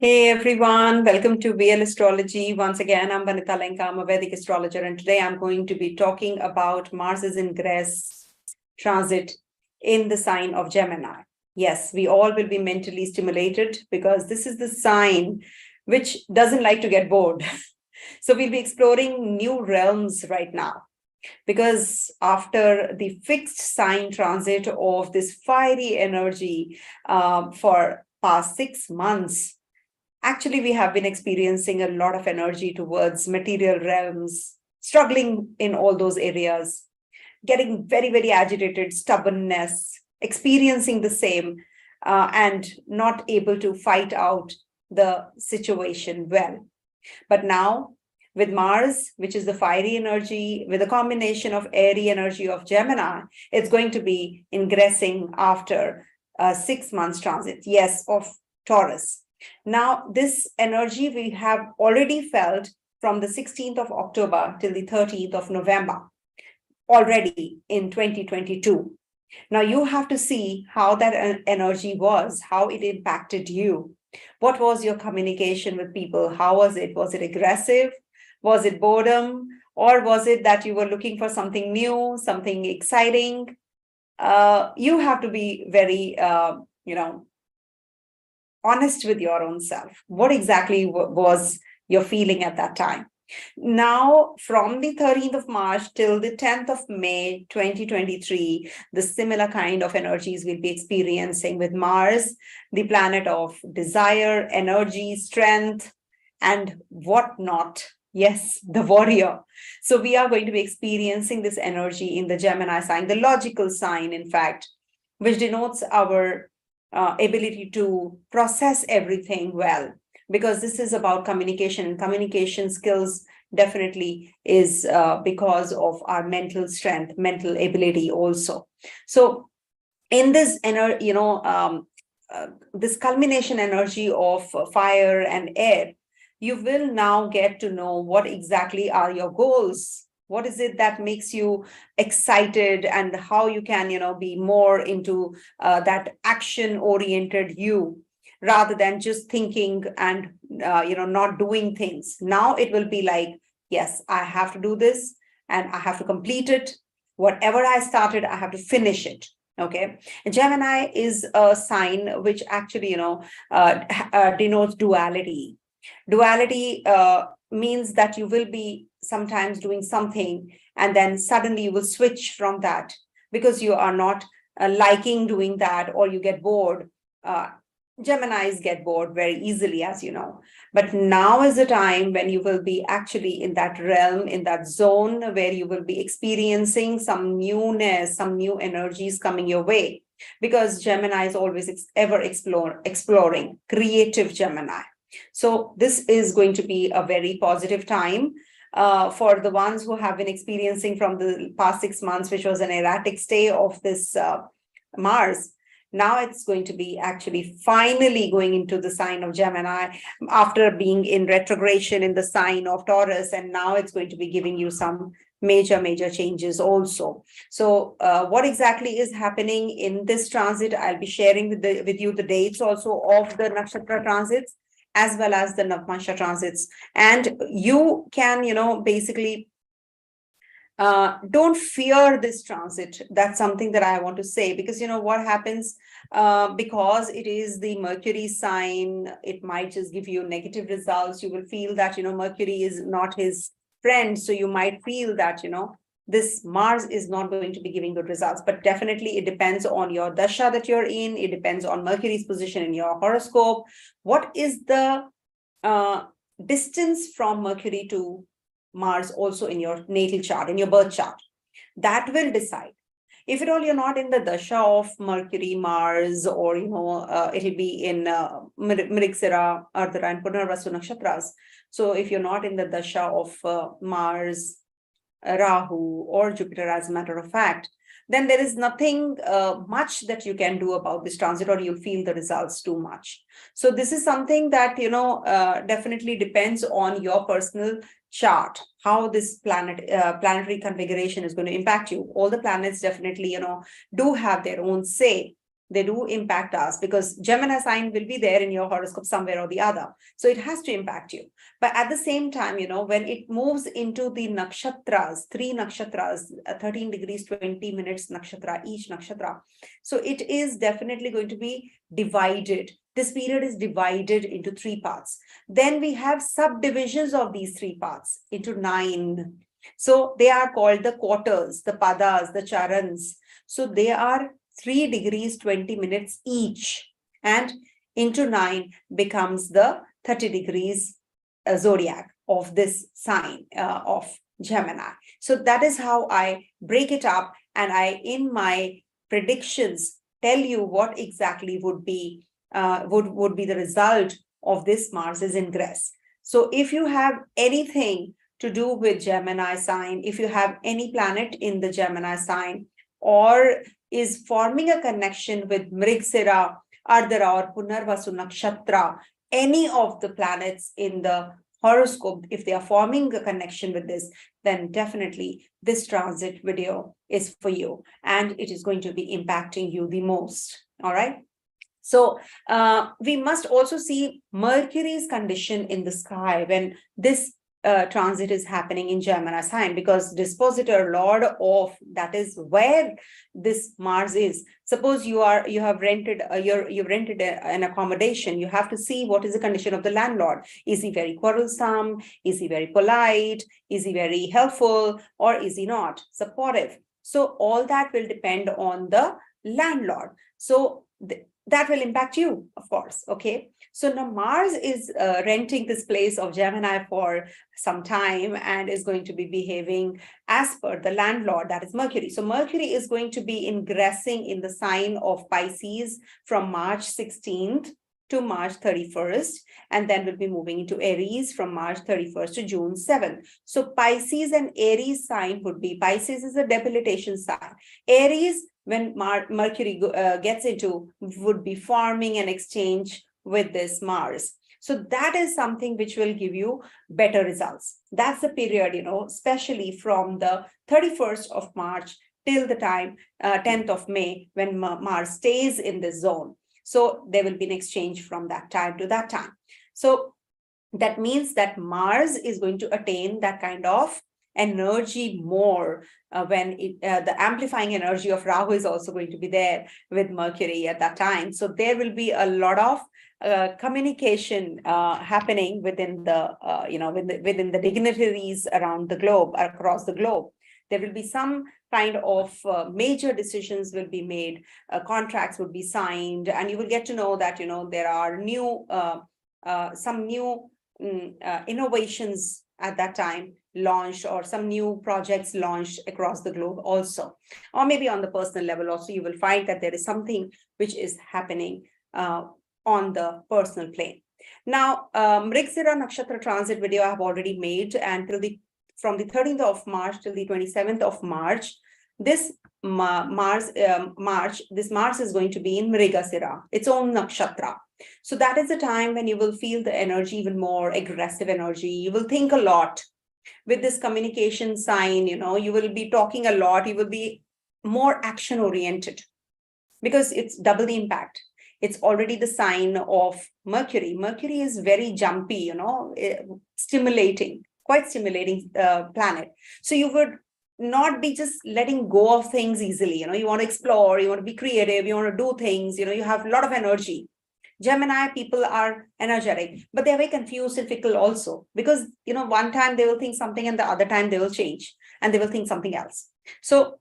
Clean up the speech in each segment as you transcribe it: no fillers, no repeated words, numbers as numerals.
Hey everyone, welcome to VL Astrology. Once again, I'm Vanita Lenka. I'm a Vedic astrologer, and today I'm going to be talking about Mars's ingress transit in the sign of Gemini. Yes, we all will be mentally stimulated because this is the sign which doesn't like to get bored. So we'll be exploring new realms right now. Because after the fixed sign transit of this fiery energy for past 6 months, actually, we have been experiencing a lot of energy towards material realms, struggling in all those areas, getting very, very agitated, stubbornness, experiencing the same, and not able to fight out the situation well. But now, with Mars, which is the fiery energy, with a combination of airy energy of Gemini, it's going to be ingressing after 6 months transit, yes, of Taurus. Now, this energy we have already felt from the 16th of October till the 13th of November, already in 2022. Now, you have to see how that energy was, how it impacted you. What was your communication with people? How was it? Was it aggressive? Was it boredom? Or was it that you were looking for something new, something exciting? You have to be very, honest with your own self. What exactly was your feeling at that time? Now, from the 13th of March till the 10th of May 2023, the similar kind of energies we'll be experiencing with Mars, the planet of desire, energy, strength, and whatnot. Yes, the warrior. So we are going to be experiencing this energy in the Gemini sign, the logical sign, in fact, which denotes our ability to process everything well, because this is about communication, and communication skills definitely is because of our mental strength, mental ability also. So in this this culmination energy of fire and air, you will now get to know what exactly are your goals. What is it that makes you excited, and how you can, be more into that action-oriented you, rather than just thinking and, not doing things. Now it will be like, yes, I have to do this and I have to complete it. Whatever I started, I have to finish it. Okay. And Gemini is a sign which actually, denotes duality. Duality means that you will be sometimes doing something and then suddenly you will switch from that because you are not liking doing that, or you get bored. Geminis get bored very easily, as you know. But now is the time when you will be actually in that realm, in that zone where you will be experiencing some newness, some new energies coming your way, because Gemini is always ever exploring, creative Gemini. So this is going to be a very positive time for the ones who have been experiencing from the past 6 months, which was an erratic stay of this Mars. Now it's going to be actually finally going into the sign of Gemini after being in retrogression in the sign of Taurus. And now it's going to be giving you some major changes also. So what exactly is happening in this transit? I'll be sharing with you the dates also of the Nakshatra transits, as well as the Navamsa transits. And you can, basically don't fear this transit. That's something that I want to say, because what happens, because it is the Mercury sign, it might just give you negative results. You will feel that, Mercury is not his friend. So you might feel that, this Mars is not going to be giving good results. But definitely it depends on your Dasha that you're in. It depends on Mercury's position in your horoscope. What is the distance from Mercury to Mars also in your natal chart, in your birth chart? That will decide. If at all you're not in the Dasha of Mercury, Mars, or, it'll be in Mrigashira, Ardra, and Punarvasu Nakshatras. So if you're not in the Dasha of Mars, Rahu, or Jupiter, as a matter of fact, then there is nothing much that you can do about this transit, or you'll feel the results too much. So this is something that, definitely depends on your personal chart, how this planetary configuration is going to impact you. All the planets definitely, do have their own say. they do impact us, because Gemini sign will be there in your horoscope somewhere or the other. So it has to impact you. But at the same time, when it moves into the nakshatras, 3 nakshatras, 13 degrees, 20 minutes nakshatra, each nakshatra. So it is definitely going to be divided. This period is divided into 3 parts. Then we have subdivisions of these 3 parts into 9. So they are called the quarters, the padas, the charans. So they are 3 degrees, 20 minutes each. And into 9 becomes the 30 degrees zodiac of this sign of Gemini. So that is how I break it up, and I, in my predictions, tell you what exactly would be the result of this Mars's ingress. So if you have anything to do with Gemini sign, if you have any planet in the Gemini sign, or is forming a connection with Mrigashira, Ardra, or Punarvasu Nakshatra, any of the planets in the horoscope, if they are forming a connection with this, then definitely this transit video is for you, and it is going to be impacting you the most. All right. So we must also see Mercury's condition in the sky when this transit is happening in Gemini sign, because dispositor, lord of, that is where this Mars is. Suppose you've rented an accommodation. You have to see what is the condition of the landlord. Is he very quarrelsome? Is he very polite? Is he very helpful? Or is he not supportive? So all that will depend on the landlord. So that will impact you, of course. Okay. So now Mars is renting this place of Gemini for some time and is going to be behaving as per the landlord, that is Mercury. So Mercury is going to be ingressing in the sign of Pisces from March 16th to March 31st, and then will be moving into Aries from March 31st to June 7th. So Pisces and Aries sign would be, Pisces is a debilitation sign. Aries, when Mercury gets into, would be forming an exchange with this Mars. So that is something which will give you better results. That's the period, especially from the 31st of March till the time 10th of May, when Mars stays in this zone. So there will be an exchange from that time to that time. So that means that Mars is going to attain that kind of energy more when the amplifying energy of Rahu is also going to be there with Mercury at that time. So there will be a lot of communication happening within the within the dignitaries around the globe, across the globe. There will be some kind of major decisions will be made, contracts would be signed, and you will get to know that there are new some new innovations at that time launched, or some new projects launched across the globe also, or maybe on the personal level also. You will find that there is something which is happening on the personal plane. Now, Mrigashira Nakshatra Transit video I have already made, and from the 13th of March till the 27th of March, this Mars is going to be in Mrigashira, its own nakshatra. So that is the time when you will feel the energy, even more aggressive energy. You will think a lot with this communication sign. You will be talking a lot. You will be more action oriented, because it's double the impact. It's already the sign of Mercury. Mercury is very jumpy, stimulating, quite stimulating planet. So you would not be just letting go of things easily. You want to explore, you want to be creative, you want to do things, you have a lot of energy. Gemini people are energetic, but they're very confused and fickle also, because, one time they will think something and the other time they will change and they will think something else. So,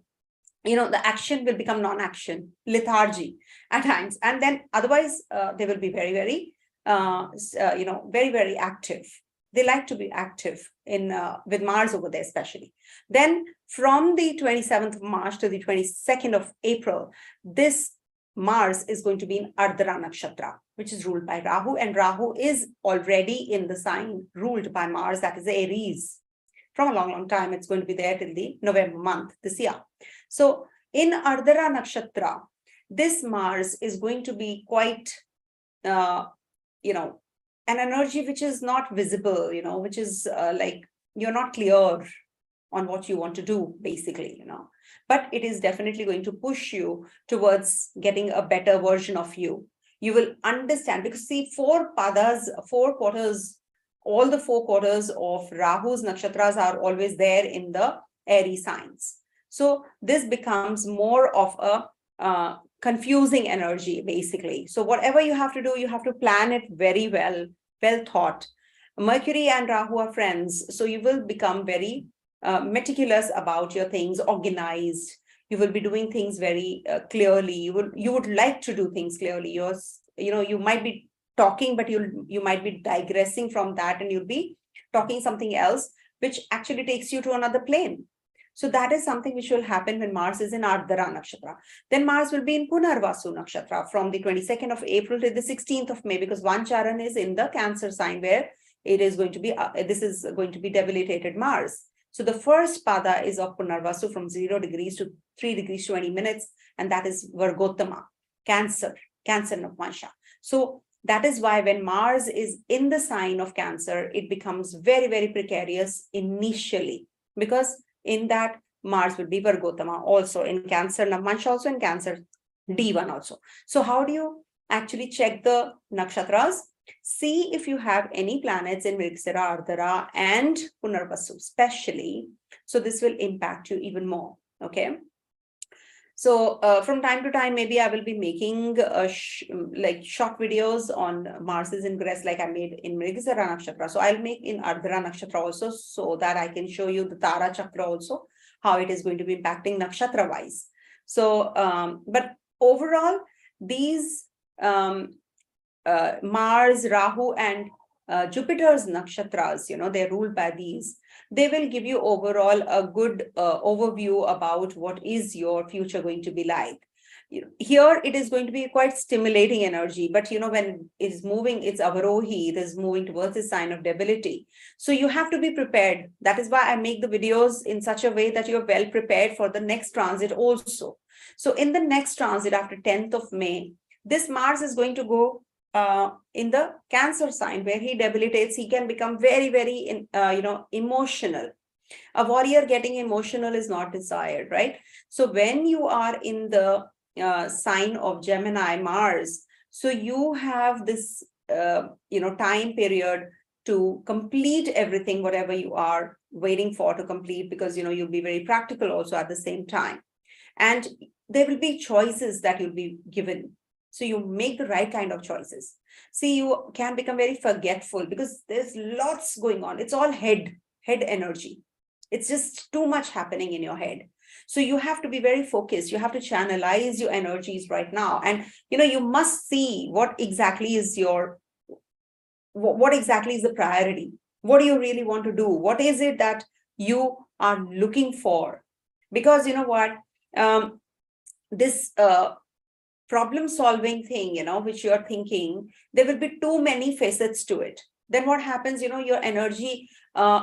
the action will become non-action, lethargy at times. And then otherwise, they will be very, very, very, very active. They like to be active with Mars over there, especially. Then from the 27th of March to the 22nd of April, this Mars is going to be in Ardra Nakshatra, which is ruled by Rahu, and Rahu is already in the sign ruled by Mars, that is Aries. From a long, long time, it's going to be there till the November month this year. So in Ardra Nakshatra, this Mars is going to be quite, an energy which is not visible, which is like, you're not clear. on what you want to do, basically, but it is definitely going to push you towards getting a better version of you. You will understand, because see, 4 quarters, all the 4 quarters of Rahu's nakshatras are always there in the Aries signs. So this becomes more of a confusing energy, basically. So whatever you have to do, you have to plan it very well thought. Mercury and Rahu are friends, so you will become very meticulous about your things, organized. You will be doing things very clearly. You would like to do things clearly. You might be talking, but you might be digressing from that, and you'll be talking something else, which actually takes you to another plane. So that is something which will happen when Mars is in Ardra Nakshatra. Then Mars will be in Punarvasu Nakshatra from the 22nd of April to the 16th of May, because one charan is in the Cancer sign, where it is going to be, this is going to be debilitated Mars. So the first pada is of Punarvasu from 0 degrees to 3 degrees 20 minutes, and that is Virgotama, Cancer Navamsa. So that is why when Mars is in the sign of Cancer, it becomes very, very precarious initially, because in that Mars will be Virgotama also in Cancer Navamsa, also in Cancer D1 also. So how do you actually check the nakshatras? See if you have any planets in Mrigashira, Ardra, and Punarvasu, especially. So this will impact you even more. Okay. So from time to time, maybe I will be making like short videos on Mars's ingress, like I made in Mrigashira Nakshatra. So I'll make in Ardra Nakshatra also, so that I can show you the Tara Chakra also, how it is going to be impacting nakshatra wise. So, but overall, these Mars, Rahu, and Jupiter's nakshatras, they're ruled by these. They will give you overall a good overview about what is your future going to be like. Here it is going to be quite stimulating energy, but when it's moving, it's Avrohi, it is moving towards the sign of debility. So you have to be prepared. That is why I make the videos in such a way that you're well prepared for the next transit also. So in the next transit after 10th of May, this Mars is going to go in the Cancer sign, where he debilitates. He can become very, very, emotional. A warrior getting emotional is not desired, right? So when you are in the sign of Gemini, Mars, so you have this, time period to complete everything, whatever you are waiting for to complete, because, you'll be very practical also at the same time. And there will be choices that you'll be given. So you make the right kind of choices. See, you can become very forgetful because there's lots going on. It's all head energy. It's just too much happening in your head. So you have to be very focused. You have to channelize your energies right now. And, you must see what exactly is the priority. What do you really want to do? What is it that you are looking for? Because you know what, this problem solving thing, which you're thinking, there will be too many facets to it. Then what happens, your energy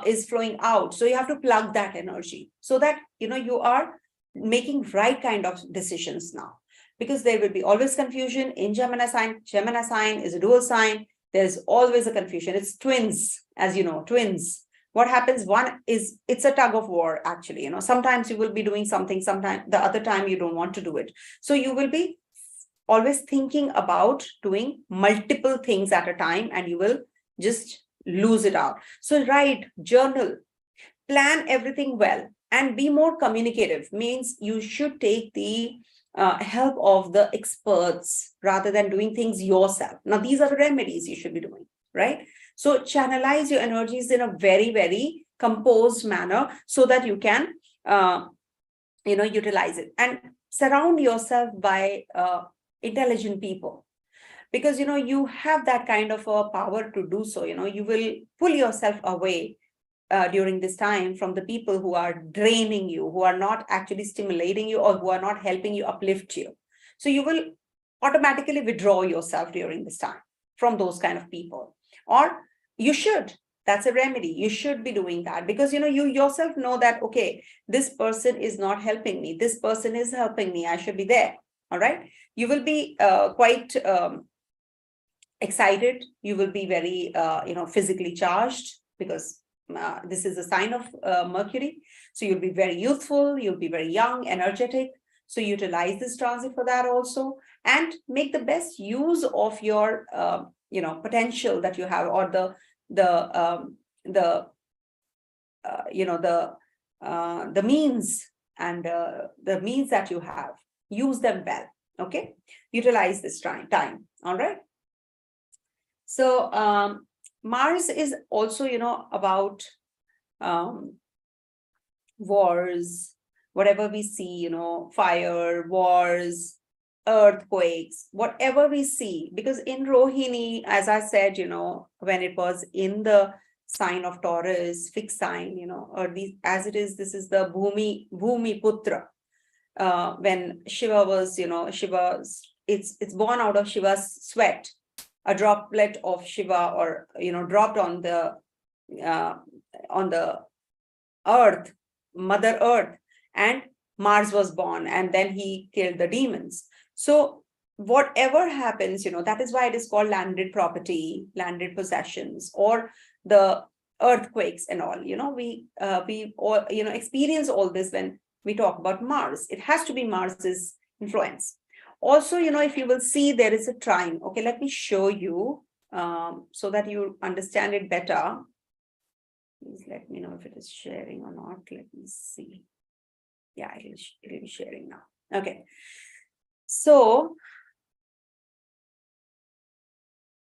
is flowing out. So you have to plug that energy so that, you are making right kind of decisions now, because there will be always confusion in Gemini sign. Gemini sign is a dual sign. There's always a confusion. It's twins, as you know, twins. What happens, it's a tug of war, actually. Sometimes you will be doing something, sometimes the other time you don't want to do it. So you will be always thinking about doing multiple things at a time, and you will just lose it out. So write, journal, plan everything well, and be more communicative. Means you should take the help of the experts rather than doing things yourself. Now, these are the remedies you should be doing, right? So channelize your energies in a very, very composed manner so that you can, utilize it, and surround yourself by intelligent people, because you have that kind of a power to do so. You will pull yourself away during this time from the people who are draining you, who are not actually stimulating you, or who are not helping you uplift you. So you will automatically withdraw yourself during this time from those kind of people, or you should. That's a remedy. You should be doing that, because you yourself know that, okay, this person is not helping me, this person is helping me, I should be there. All right. You will be quite excited. You will be very, physically charged, because this is a sign of Mercury. So you'll be very youthful, you'll be very young, energetic. So utilize this transit for that also, and make the best use of your potential that you have, or the means, and the means that you have. Use them well. Okay, utilize this time. All right. So Mars is also about wars, whatever we see, fire, wars, earthquakes, whatever we see. Because in Rohini, as I said, when it was in the sign of Taurus, fixed sign, or as it is, this is the BhumiPutra. When Shiva was, it's born out of Shiva's sweat, a droplet of Shiva, or dropped on the earth, Mother Earth, and Mars was born, and then he killed the demons. So whatever happens, that is why it is called landed property, landed possessions, or the earthquakes and all. We all experience all this when we talk about Mars. It has to be Mars's influence. Also, if you will see, there is a trine. Okay, let me show you so that you understand it better. Please let me know if it is sharing or not. Let me see. Yeah, it will be sharing now. Okay. So,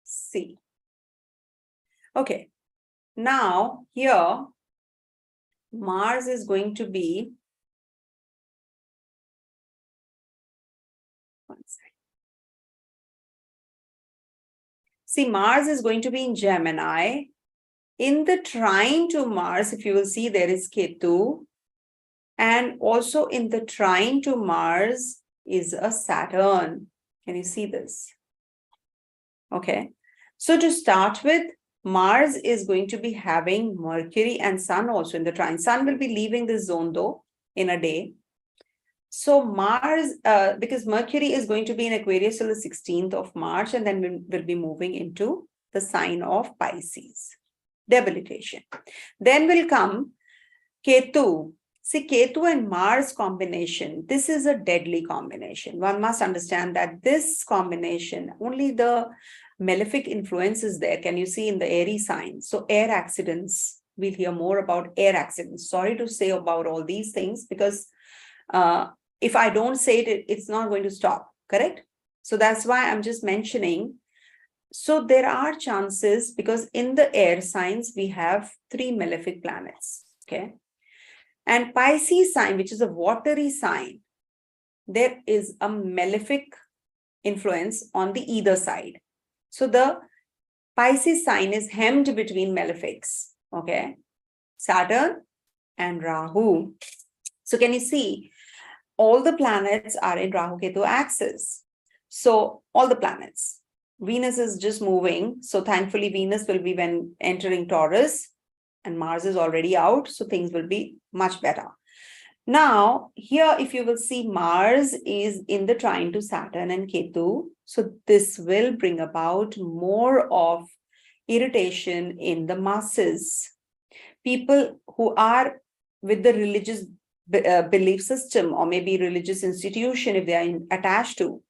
see. Okay. Now, here, Mars is going to be, one second. See, Mars is going to be in Gemini. In the trine to Mars, if you will see, there is Ketu. And also in the trine to Mars is a Saturn. Can you see this? Okay. So to start with, Mars is going to be having Mercury and Sun also in the trine. Sun will be leaving this zone though in a day. So Mars, because Mercury is going to be in Aquarius till the 16th of March, and then will be moving into the sign of Pisces. Debilitation. Then will come Ketu. See, Ketu and Mars combination, this is a deadly combination. One must understand that this combination, only the malefic influence is there. Can you see in the Aries sign? So air accidents, we'll hear more about air accidents. Sorry to say about all these things, because if I don't say it, it's not going to stop, correct? So that's why I'm just mentioning. So there are chances, because in the air signs, we have 3 malefic planets, okay? And Pisces sign, which is a watery sign, there is a malefic influence on the either side. So the Pisces sign is hemmed between malefics, okay? Saturn and Rahu. So can you see, all the planets are in Rahu-Ketu axis. So all the planets. Venus is just moving. So thankfully, Venus will be when entering Taurus, and Mars is already out. So things will be much better. Now, here, if you will see, Mars is in the trine to Saturn and Ketu. So this will bring about more of irritation in the masses. People who are with the religious belief system, or maybe religious institution, if they are attached to,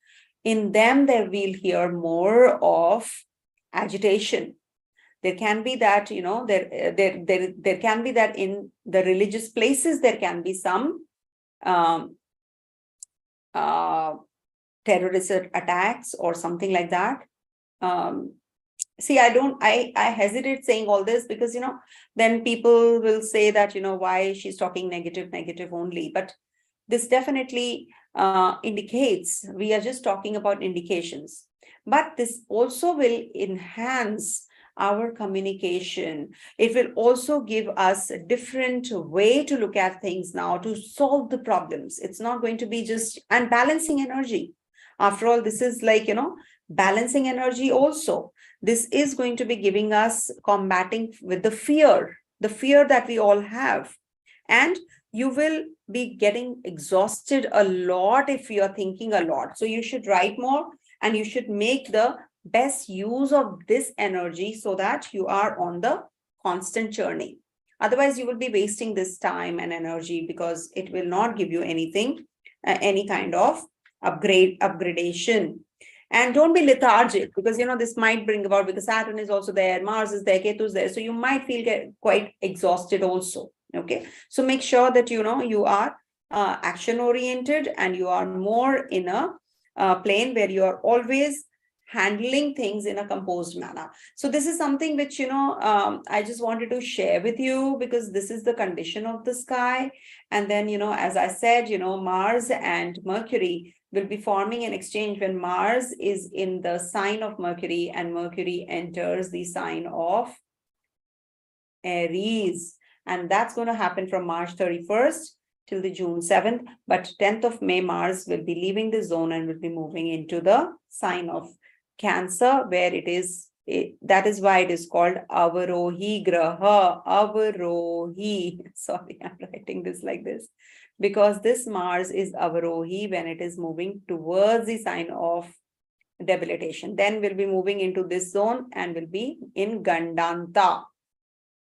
in them, they will hear more of agitation. There can be that, there can be that in the religious places, there can be some terrorist attacks or something like that. See, I hesitate saying all this because, then people will say that, why she's talking negative only. But this definitely indicates, we are just talking about indications. But this also will enhance our communication. It will also give us a different way to look at things now to solve the problems. It's not going to be just, and balancing energy. After all, this is like, balancing energy also. This is going to be giving us combating with the fear that we all have. And you will be getting exhausted a lot if you are thinking a lot. So you should write more, and you should make the best use of this energy so that you are on the constant journey. Otherwise, you will be wasting this time and energy because it will not give you anything, any kind of upgradation. And don't be lethargic, because this might bring about, because Saturn is also there, Mars is there, Ketu is there. So you might feel quite exhausted also. Okay. So make sure that you are action oriented, and you are more in a plane where you are always handling things in a composed manner. So this is something which I just wanted to share with you, because this is the condition of the sky. And then as I said, Mars and Mercury will be forming an exchange when Mars is in the sign of Mercury and Mercury enters the sign of Aries. And that's going to happen from March 31st till the June 7th. But 10th of May, Mars will be leaving the zone and will be moving into the sign of Cancer, where that is why it is called Avrohi Graha. Avrohi. Sorry, I'm writing this like this, because this Mars is Avrohi when it is moving towards the sign of debilitation. Then we'll be moving into this zone and will be in Gandanta.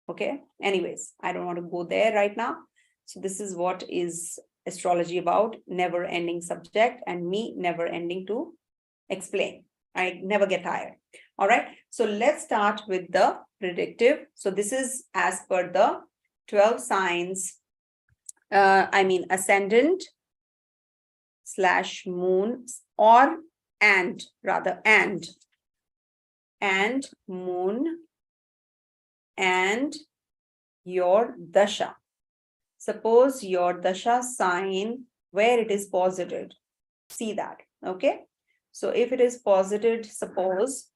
Okay. Anyways, I don't want to go there right now. So this is what is astrology about, never ending subject, and me never ending to explain. I never get tired. All right. So let's start with the predictive. So this is as per the 12 signs, ascendant / moon, or and moon and your Dasha. Suppose your Dasha sign where it is posited. See that. Okay. So if it is posited, suppose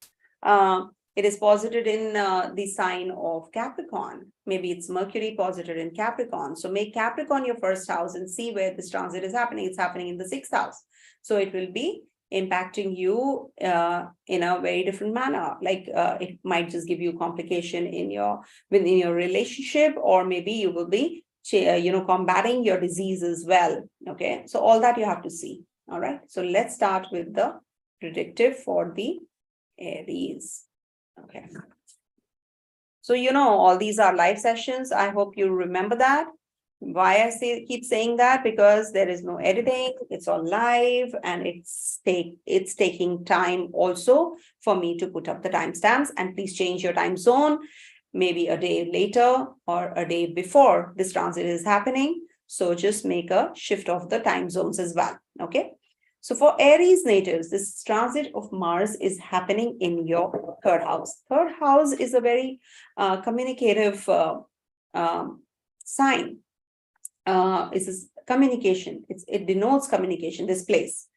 it is posited in the sign of Capricorn. Maybe it's Mercury posited in Capricorn. So make Capricorn your first house and see where this transit is happening. It's happening in the 6th house. So it will be impacting you in a very different manner. Like it might just give you complication within your relationship, or maybe you will be combating your disease as well. Okay. So all that you have to see. All right. So let's start with the predictive for the Aries. Okay. So, all these are live sessions. I hope you remember that. Why I keep saying that? Because there is no editing. It's all live, and it's taking time also for me to put up the timestamps. And please change your time zone, maybe a day later or a day before this transit is happening. So just make a shift of the time zones as well. Okay. So for Aries natives, this transit of Mars is happening in your 3rd house. 3rd house is a very communicative sign. It's communication. It denotes communication, this place.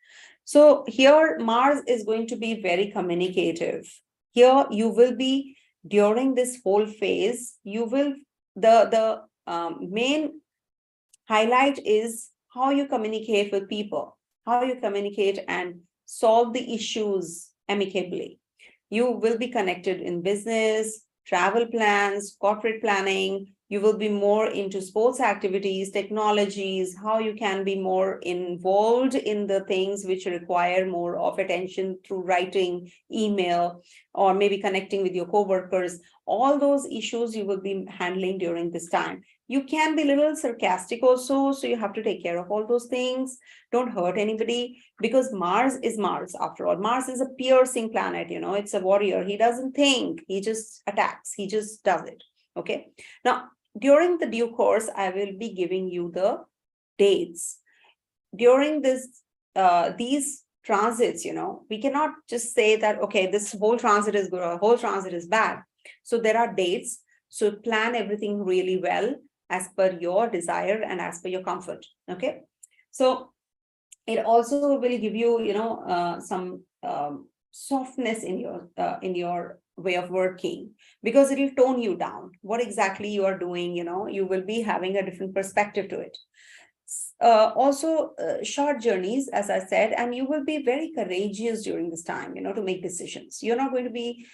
So here Mars is going to be very communicative. Here you will be, during this whole phase, the main highlight is how you communicate with people, how you communicate and solve the issues amicably. You will be connected in business, travel plans, corporate planning. You will be more into sports activities, technologies, how you can be more involved in the things which require more of attention through writing, email, or maybe connecting with your coworkers. All those issues you will be handling during this time. You can be a little sarcastic also, so you have to take care of all those things. Don't hurt anybody, because Mars is Mars. After all, Mars is a piercing planet, it's a warrior. He doesn't think, he just attacks, he just does it. Okay. Now, during the due course, I will be giving you the dates. During these transits, we cannot just say that, okay, this whole transit is good or whole transit is bad. So there are dates. So plan everything really well as per your desire and as per your comfort. Okay. So it also will give you, some softness in your way of working, because it will tone you down. What exactly you are doing, you will be having a different perspective to it. Also short journeys, as I said, and you will be very courageous during this time, to make decisions. You're not going to be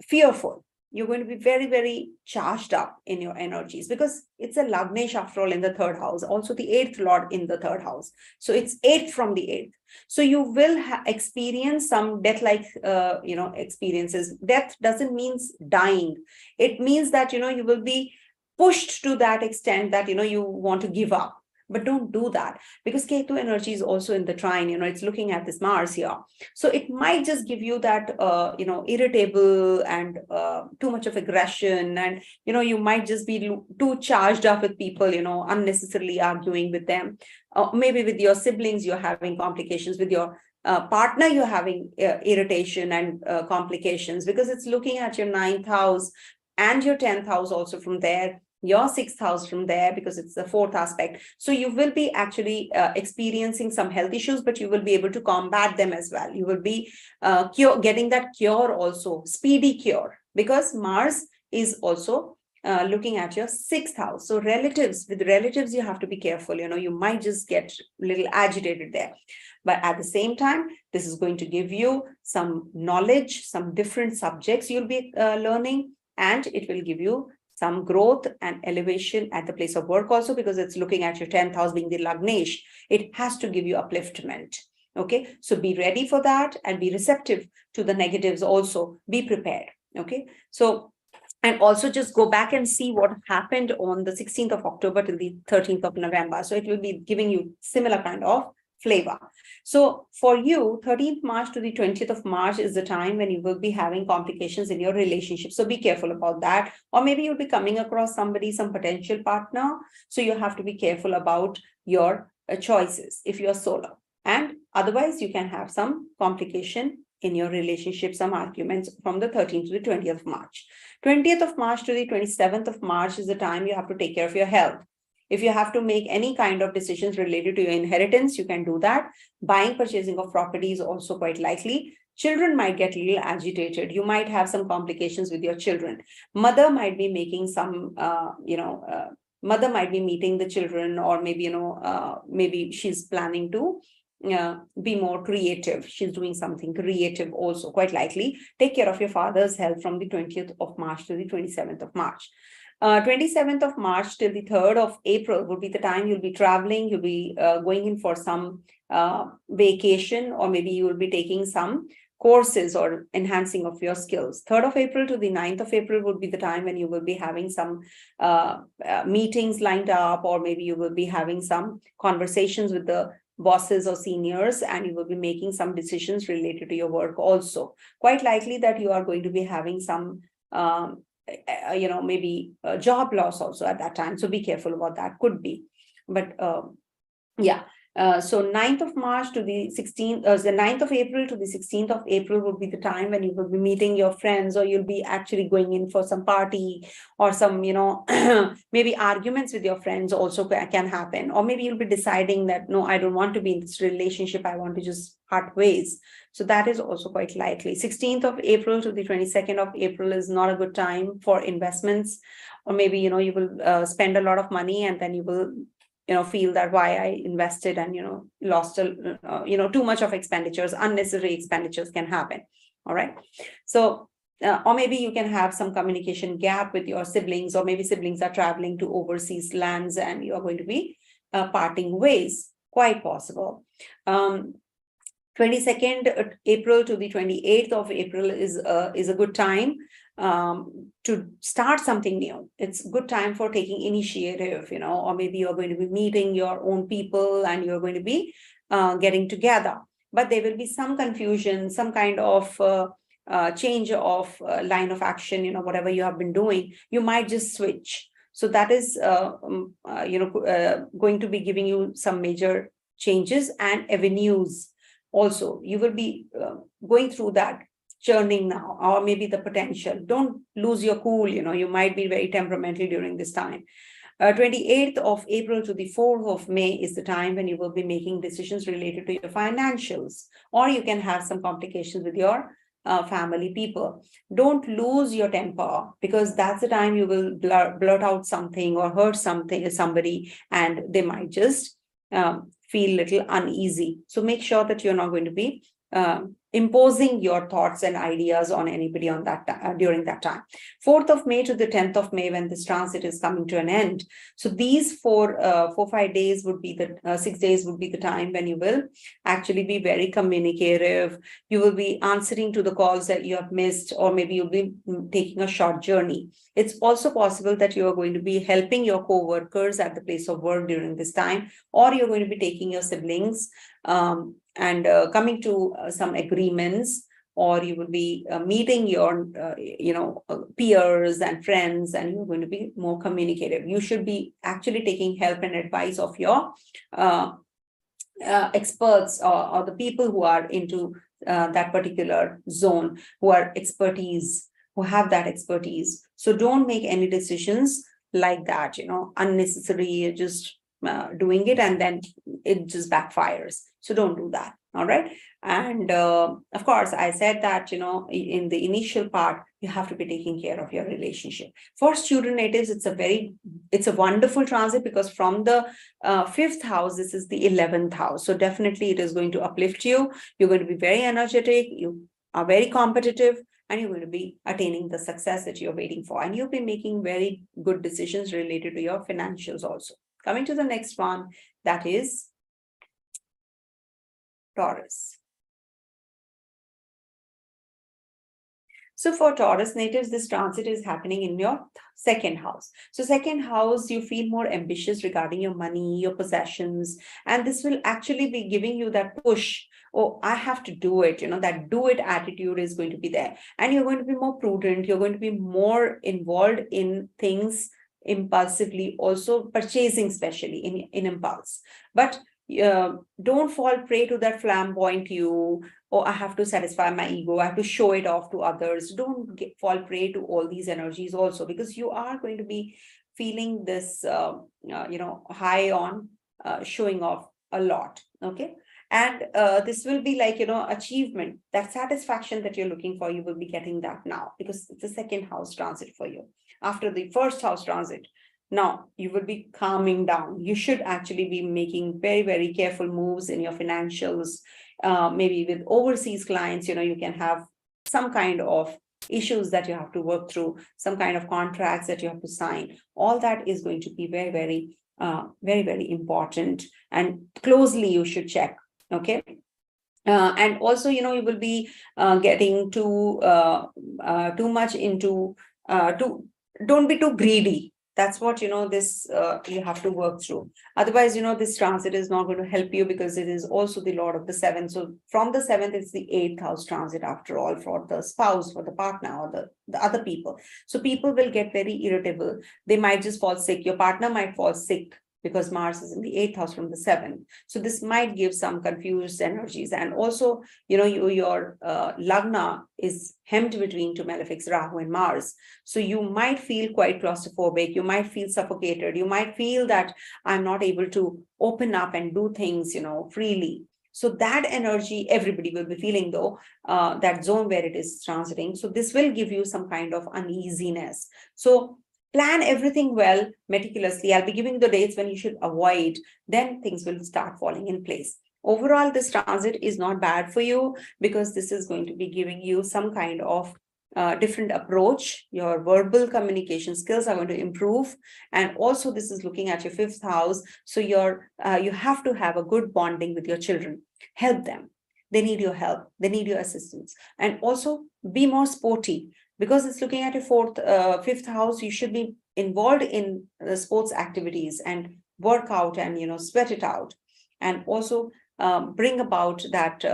fearful. You're going to be very, very charged up in your energies, because it's a Lagnesh after all in the 3rd house, also the 8th lord in the 3rd house. So it's 8th from the 8th. So you will experience some death-like, experiences. Death doesn't mean dying. It means that, you will be pushed to that extent that, you want to give up. But don't do that, because Ketu energy is also in the trine, it's looking at this Mars here. So it might just give you that, irritable and too much of aggression. And, you might just be too charged up with people, unnecessarily arguing with them. Maybe with your siblings, you're having complications. With your partner, you're having irritation and complications, because it's looking at your 9th house and your 10th house also from there, your 6th house from there, because it's the 4th aspect. So you will be actually experiencing some health issues, but you will be able to combat them as well. You will be getting that cure also, speedy cure, because Mars is also looking at your 6th house. So with relatives, you have to be careful. You might just get a little agitated there. But at the same time, this is going to give you some knowledge, some different subjects you'll be learning, and it will give you some growth and elevation at the place of work also, because it's looking at your 10th house being the Lagnesh. It has to give you upliftment. Okay, so be ready for that and be receptive to the negatives also. Be prepared. Okay, so, and also just go back and see what happened on the 16th of October till the 13th of November. So it will be giving you similar kind of flavor. So for you, 13th March to the 20th of March is the time when you will be having complications in your relationship. So be careful about that. Or maybe you'll be coming across somebody, some potential partner. So you have to be careful about your choices if you're solo. And otherwise, you can have some complication in your relationship, some arguments from the 13th to the 20th of March. 20th of March to the 27th of March is the time you have to take care of your health. If you have to make any kind of decisions related to your inheritance, you can do that. Buying, purchasing of property is also quite likely. Children might get a little agitated. You might have some complications with your children. Mother might be making some, mother might be meeting the children, or maybe, maybe she's planning to be more creative. She's doing something creative also, quite likely. Take care of your father's health from the 20th of March to the 27th of March. 27th of March till the 3rd of April would be the time you'll be traveling. You'll be going in for some vacation, or maybe you will be taking some courses or enhancing of your skills. 3rd of April to the 9th of April would be the time when you will be having some meetings lined up, or maybe you will be having some conversations with the bosses or seniors, and you will be making some decisions related to your work also. Quite likely that you are going to be having some maybe job loss also at that time. So be careful about that. Could be. But yeah. So 9th of March to the 16th, the 9th of April to the 16th of April would be the time when you will be meeting your friends, or you'll be actually going in for some party, or some, maybe arguments with your friends also can happen. Or maybe you'll be deciding that, no, I don't want to be in this relationship. I want to just part ways. So that is also quite likely. 16th of April to the 22nd of April is not a good time for investments. Or maybe, you will spend a lot of money, and then you will feel that why I invested and, lost, too much of expenditures, unnecessary expenditures can happen. All right. So, or maybe you can have some communication gap with your siblings, or maybe siblings are traveling to overseas lands and you are going to be parting ways. Quite possible. 22nd April to the 28th of April is a good time to start something new. It's a good time for taking initiative, or maybe you're going to be meeting your own people and you're going to be getting together. But there will be some confusion, some kind of change of line of action, whatever you have been doing, you might just switch. So that is, going to be giving you some major changes and avenues. Also, you will be going through that churning now, or maybe the potential. Don't lose your cool. You might be very temperamental during this time. 28th of April to the 4th of May is the time when you will be making decisions related to your financials, or you can have some complications with your family people. Don't lose your temper, because that's the time you will blurt out something or hurt somebody, and they might just feel a little uneasy. So make sure that you're not going to be imposing your thoughts and ideas on anybody on that during that time. 4th of May to the 10th of May, when this transit is coming to an end. So these 5 days would be the 6 days would be the time when you will actually be very communicative. You will be answering to the calls that you have missed, or maybe you'll be taking a short journey. It's also possible that you are going to be helping your co-workers at the place of work during this time, or you're going to be taking your siblings and coming to some agreements, or you will be meeting your peers and friends, and you're going to be more communicative. You should be actually taking help and advice of your experts, or the people who are into that particular zone, who are expertise, who have that expertise. So don't make any decisions like that, unnecessary, just doing it and then it just backfires. So don't do that. All right. And of course, I said that, in the initial part, you have to be taking care of your relationship. For student natives, it's a wonderful transit, because from the 5th house, this is the 11th house. So definitely it is going to uplift you. You're going to be very energetic. You are very competitive, and you're going to be attaining the success that you're waiting for. And you'll be making very good decisions related to your financials also. Coming to the next one, that is Taurus. So for Taurus natives, this transit is happening in your 2nd house. So 2nd house, you feel more ambitious regarding your money, your possessions, and this will actually be giving you that push. Oh, I have to do it. That do it attitude is going to be there, and you're going to be more prudent. You're going to be more involved in things impulsively, also purchasing, especially in impulse. But don't fall prey to that flamboyant you. Oh, I have to satisfy my ego, I have to show it off to others. Don't fall prey to all these energies also, because you are going to be feeling this high on showing off a lot. Okay. And this will be like, achievement, that satisfaction that you're looking for, you will be getting that now, because it's a 2nd house transit for you after the 1st house transit. Now you will be calming down. You should actually be making very, very careful moves in your financials. Maybe with overseas clients, you can have some kind of issues that you have to work through, some kind of contracts that you have to sign. All that is going to be very, very, very important, and closely you should check. Okay. And also, you will be getting too much into don't be too greedy. That's what, this you have to work through. Otherwise, this transit is not going to help you, because it is also the Lord of the 7th. So from the 7th, it's the 8th house transit after all, for the spouse, for the partner, or the other people. So people will get very irritable. They might just fall sick. Your partner might fall sick, because Mars is in the 8th house from the 7th. So this might give some confused energies. And also, your Lagna is hemmed between two malefics, Rahu and Mars. So you might feel quite claustrophobic. You might feel suffocated. You might feel that I'm not able to open up and do things, freely. So that energy, everybody will be feeling, though, that zone where it is transiting. So this will give you some kind of uneasiness. So plan everything well, meticulously. I'll be giving the dates when you should avoid, then things will start falling in place. Overall, this transit is not bad for you, because this is going to be giving you some kind of different approach. Your verbal communication skills are going to improve. And also this is looking at your 5th house. So you have to have a good bonding with your children. Help them. They need your help. They need your assistance. And also be more sporty. Because it's looking at your 5th house, you should be involved in the sports activities and work out and, sweat it out. And also bring about that,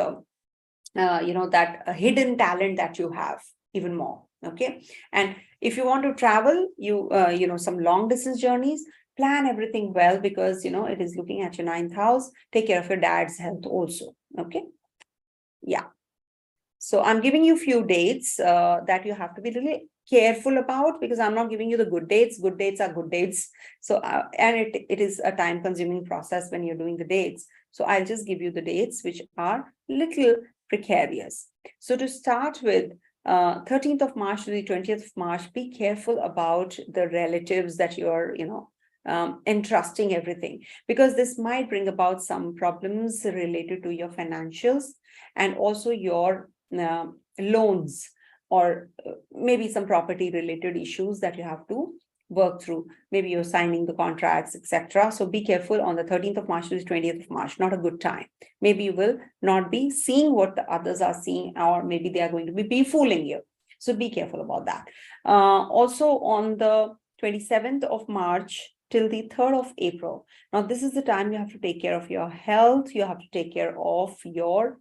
that hidden talent that you have even more. Okay. And if you want to travel, some long distance journeys, plan everything well, because, it is looking at your 9th house. Take care of your dad's health also. Okay. Yeah. So I'm giving you a few dates that you have to be really careful about, because I'm not giving you the good dates. Good dates are good dates. So, and it is a time consuming process when you're doing the dates. So I'll just give you the dates which are little precarious. So to start with, 13th of March to the 20th of March, be careful about the relatives that you're, entrusting everything, because this might bring about some problems related to your financials and also your loans, or maybe some property related issues that you have to work through. Maybe you're signing the contracts, etc. So be careful on the 13th of March to the 20th of March, not a good time. Maybe you will not be seeing what the others are seeing, or maybe they are going to be befooling you. So be careful about that. Also on the 27th of March till the 3rd of April. Now, this is the time you have to take care of your health. You have to take care of your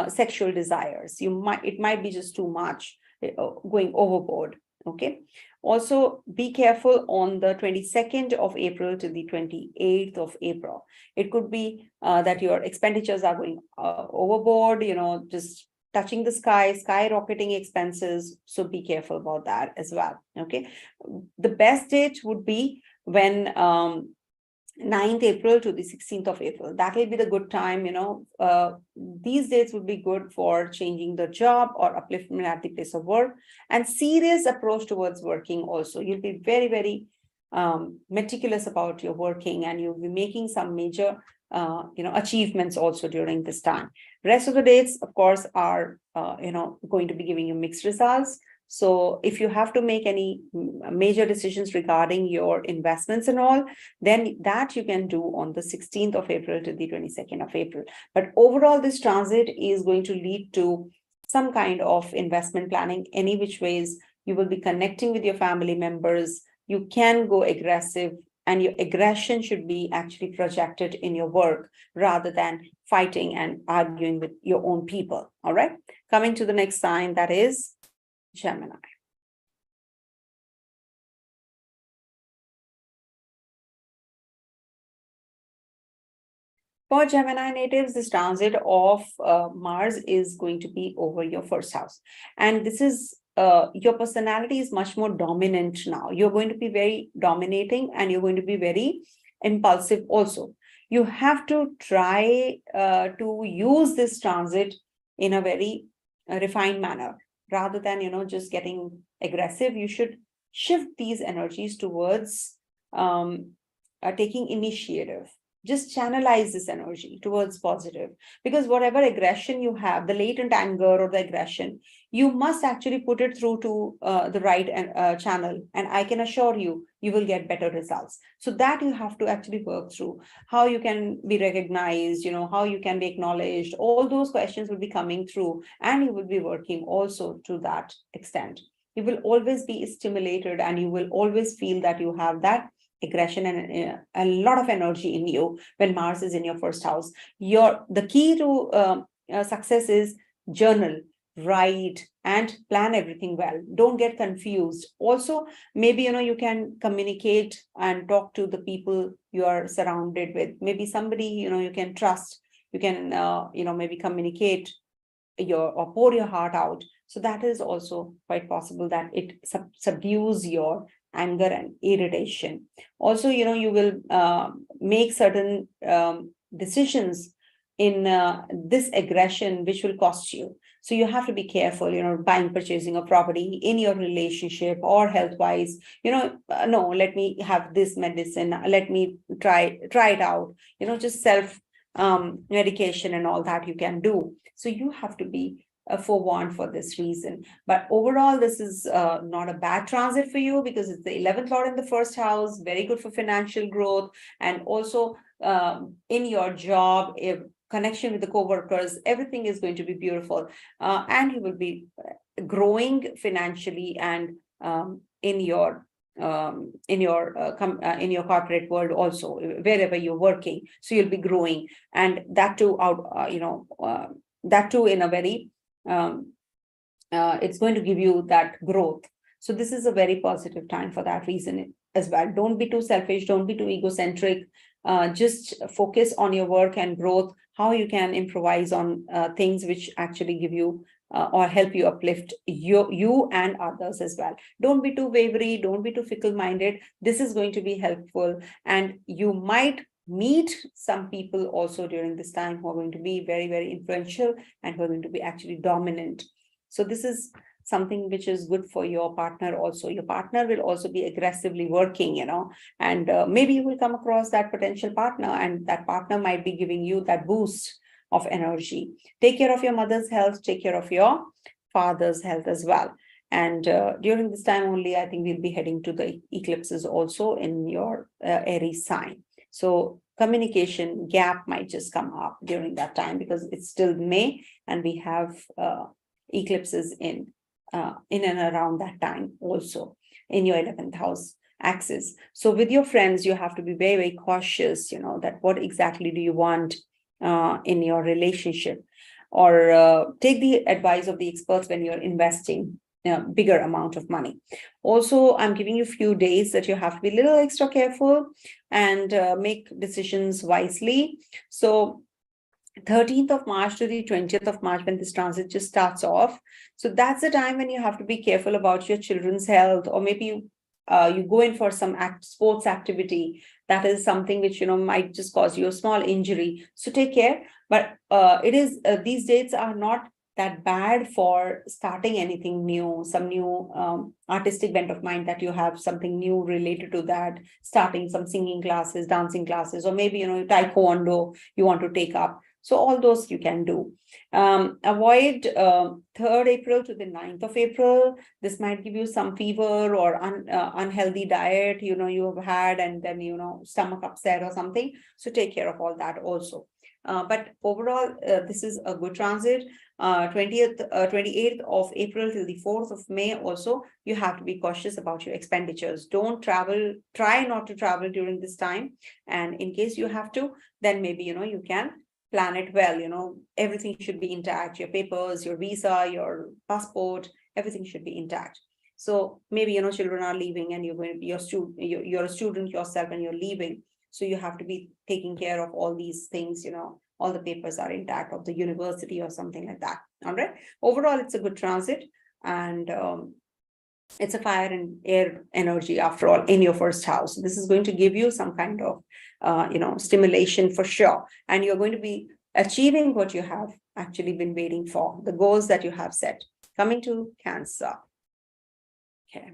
sexual desires. It might be just too much, going overboard. Okay. Also, be careful on the 22nd of April to the 28th of April. It could be that your expenditures are going overboard, just touching the sky, skyrocketing expenses. So be careful about that as well. Okay. The best date would be when 9th April to the 16th of April. That will be the good time. These dates would be good for changing the job or upliftment at the place of work, and serious approach towards working also. You'll be very, very meticulous about your working, and you'll be making some major achievements also during this time. Rest of the dates, of course, are going to be giving you mixed results. So if you have to make any major decisions regarding your investments and all, then that you can do on the 16th of April to the 22nd of April. But overall, this transit is going to lead to some kind of investment planning. Any which ways, you will be connecting with your family members. You can go aggressive, and your aggression should be actually projected in your work rather than fighting and arguing with your own people. All right. Coming to the next sign, that is Gemini. For Gemini natives, this transit of Mars is going to be over your first house. And this is your personality is much more dominant now. You're going to be very dominating, and you're going to be very impulsive also. You have to try to use this transit in a very refined manner. Rather than, just getting aggressive, you should shift these energies towards taking initiative. Just channelize this energy towards positive, because whatever aggression you have, the latent anger or the aggression, you must actually put it through to the right channel. And I can assure you, you will get better results. So that you have to actually work through. How you can be recognized, how you can be acknowledged. All those questions will be coming through, and you will be working also to that extent. You will always be stimulated, and you will always feel that you have that aggression and a lot of energy in you when Mars is in your first house. The key to success is journal, write, and plan everything well. Don't get confused. Also, maybe you can communicate and talk to the people you are surrounded with. Maybe somebody you can trust. You can maybe communicate or pour your heart out. So that is also quite possible that it subdues your anger and irritation. Also, you will make certain decisions in this aggression, which will cost you. So you have to be careful, buying, purchasing a property, in your relationship or health-wise. No, let me have this medicine. Let me try it out. Just self medication and all that you can do. So you have to be forewarned for this reason. But overall, this is not a bad transit for you, because it's the 11th lord in the first house, very good for financial growth, and also in your job, if connection with the co-workers, everything is going to be beautiful, and you will be growing financially and in your corporate world also, wherever you're working. So you'll be growing, and that too that too in a very it's going to give you that growth. So this is a very positive time for that reason as well. Don't be too selfish. Don't be too egocentric. Just focus on your work and growth, how you can improvise on things which actually give you or help you uplift you and others as well. Don't be too wavery. Don't be too fickle-minded. This is going to be helpful, and you might meet some people also during this time who are going to be very, very influential and who are going to be actually dominant. So this is something which is good for your partner also. Your partner will also be aggressively working, and maybe you will come across that potential partner, and that partner might be giving you that boost of energy. Take care of your mother's health, take care of your father's health as well. And during this time only, I think we'll be heading to the eclipses also in your Aries sign. So communication gap might just come up during that time, because it's still May and we have eclipses in and around that time also in your 11th house axis. So with your friends, you have to be very, very cautious, that what exactly do you want in your relationship, or take the advice of the experts when you're investing bigger amount of money. Also, I'm giving you a few days that you have to be a little extra careful and make decisions wisely. So 13th of March to the 20th of March, when this transit just starts off. So that's the time when you have to be careful about your children's health, or maybe you go in for some sports activity. That is something which, might just cause you a small injury. So take care. But these dates are not that bad for starting anything new, some new artistic bent of mind that you have, something new related to that, starting some singing classes, dancing classes, or maybe, taekwondo you want to take up. So all those you can do. Avoid 3rd April to the 9th of April. This might give you some fever or unhealthy diet, you have had, and then, stomach upset or something. So take care of all that also. But overall, this is a good transit. 28th of April till the 4th of May also, you have to be cautious about your expenditures. Don't travel, try not to travel during this time. And in case you have to, then maybe, you can plan it well. Everything should be intact. Your papers, your visa, your passport, everything should be intact. So maybe, children are leaving and you're going to be you're a student yourself and you're leaving. So you have to be taking care of all these things, all the papers are intact of the university or something like that. All right. Overall, it's a good transit, and it's a fire and air energy after all in your first house. This is going to give you some kind of, stimulation for sure. And you're going to be achieving what you have actually been waiting for, the goals that you have set. Coming to Cancer. Okay.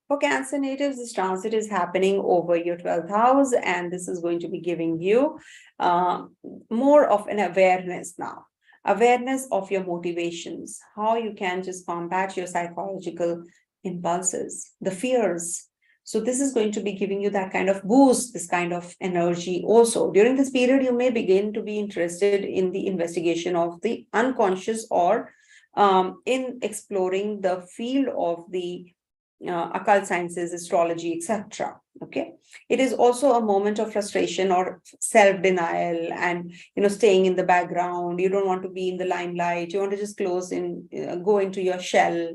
For Cancer natives, this transit is happening over your 12th house, and this is going to be giving you more of an awareness now. Awareness of your motivations, how you can just combat your psychological impulses, the fears. So this is going to be giving you that kind of boost, this kind of energy also. During this period, you may begin to be interested in the investigation of the unconscious, or in exploring the field of the occult sciences, astrology, etc. Okay, it is also a moment of frustration or self-denial, and staying in the background. You don't want to be in the limelight. You want to just go into your shell,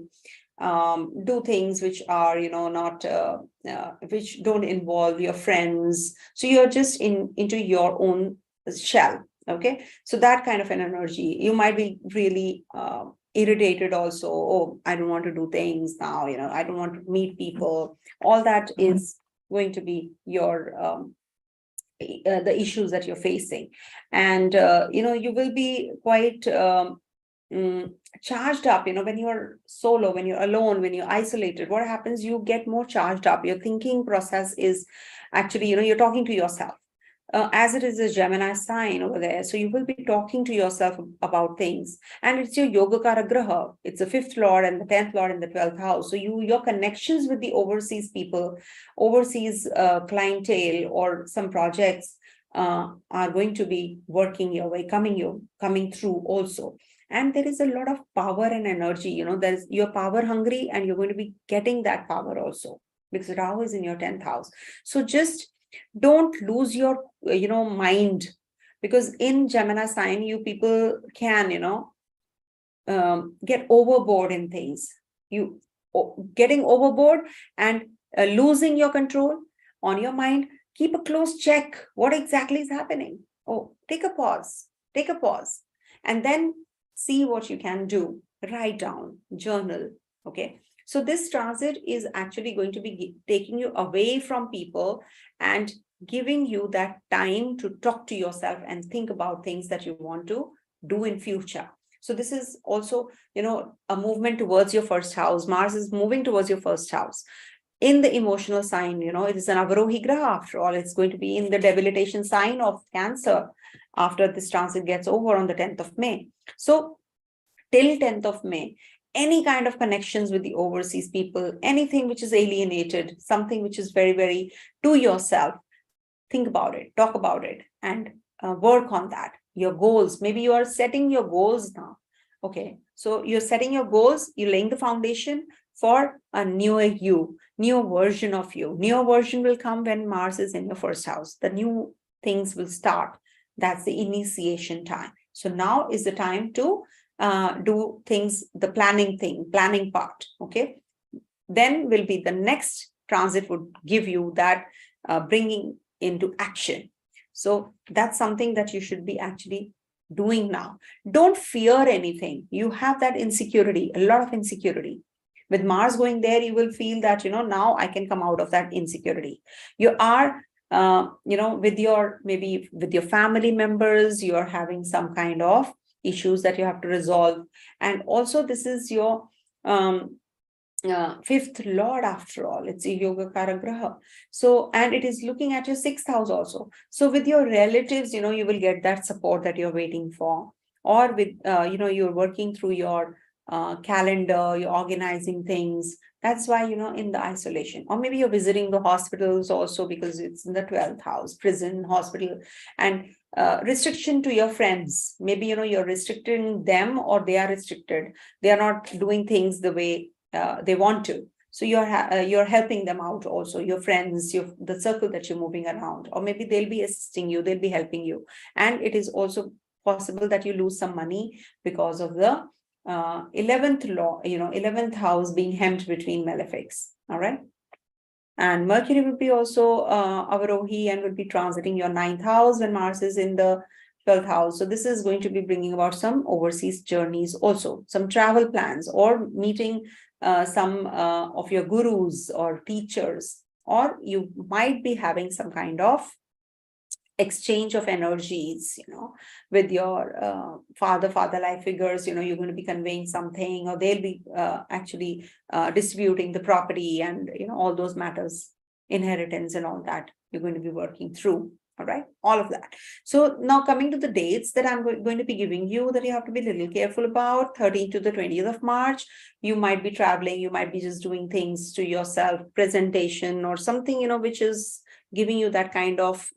do things which are not which don't involve your friends. So you're just into your own shell. Okay, so that kind of an energy. You might be really irritated also. Oh, I don't want to do things now, I don't want to meet people. All that is going to be your the issues that you're facing. And you will be quite charged up, when you're solo, when you're alone, when you're isolated. What happens? You get more charged up. Your thinking process is actually, you're talking to yourself. As it is a Gemini sign over there, so you will be talking to yourself about things. And it's your Yogakara Graha. It's the 5th Lord and the 10th Lord in the 12th house. So your connections with the overseas people, overseas clientele, or some projects are going to be working your way, coming through also. And there is a lot of power and energy. You're power hungry, and you're going to be getting that power also, because Rahu is in your 10th house. So just don't lose your mind, because in Gemini sign, you people can get overboard in things. You getting overboard and losing your control on your mind. Keep a close check. What exactly is happening? Take a pause, and then see what you can do. Write down, journal. Okay, so this transit is actually going to be taking you away from people and giving you that time to talk to yourself and think about things that you want to do in future. So this is also, a movement towards your first house. Mars is moving towards your first house. In the emotional sign, it is an Avrohi Graha after all. It's going to be in the debilitation sign of Cancer after this transit gets over on the 10th of May. So till 10th of May, any kind of connections with the overseas people, anything which is alienated, something which is very, very to yourself, think about it, talk about it, and work on that. Your goals, maybe you are setting your goals now. Okay, so you're setting your goals, you're laying the foundation for a newer you, new version of you. New version will come when Mars is in your first house. The new things will start. That's the initiation time. So now is the time to do things, the planning part. Okay, then will be the next transit would give you that bringing into action. So that's something that you should be actually doing now. Don't fear anything. You have that insecurity, a lot of insecurity. With Mars going there, you will feel that, now I can come out of that insecurity. You are, with your family members, you are having some kind of issues that you have to resolve. And also this is your fifth lord after all. It's a yoga karagraha. So, and it is looking at your sixth house also. So with your relatives, you will get that support that you're waiting for. Or with, you're working through your calendar, you're organizing things. That's why, in the isolation. Or maybe you're visiting the hospitals also because it's in the 12th house, prison, hospital, and restriction to your friends. Maybe, you're restricting them or they are restricted. They are not doing things the way they want to. So you're helping them out also, your friends, the circle that you're moving around, or maybe they'll be assisting you, they'll be helping you. And it is also possible that you lose some money because of the 11th law, 11th house being hemmed between malefics. All right. And Mercury will be also Avrohi and will be transiting your 9th house when Mars is in the 12th house. So this is going to be bringing about some overseas journeys also, some travel plans, or meeting some of your gurus or teachers, or you might be having some kind of exchange of energies, with your father life figures. You're going to be conveying something, or they'll be actually distributing the property and, all those matters, inheritance and all that you're going to be working through. All right, all of that. So now coming to the dates that I'm going to be giving you, that you have to be a little careful about. 13th to the 20th of March, you might be traveling, you might be just doing things to yourself, presentation or something, which is giving you that kind of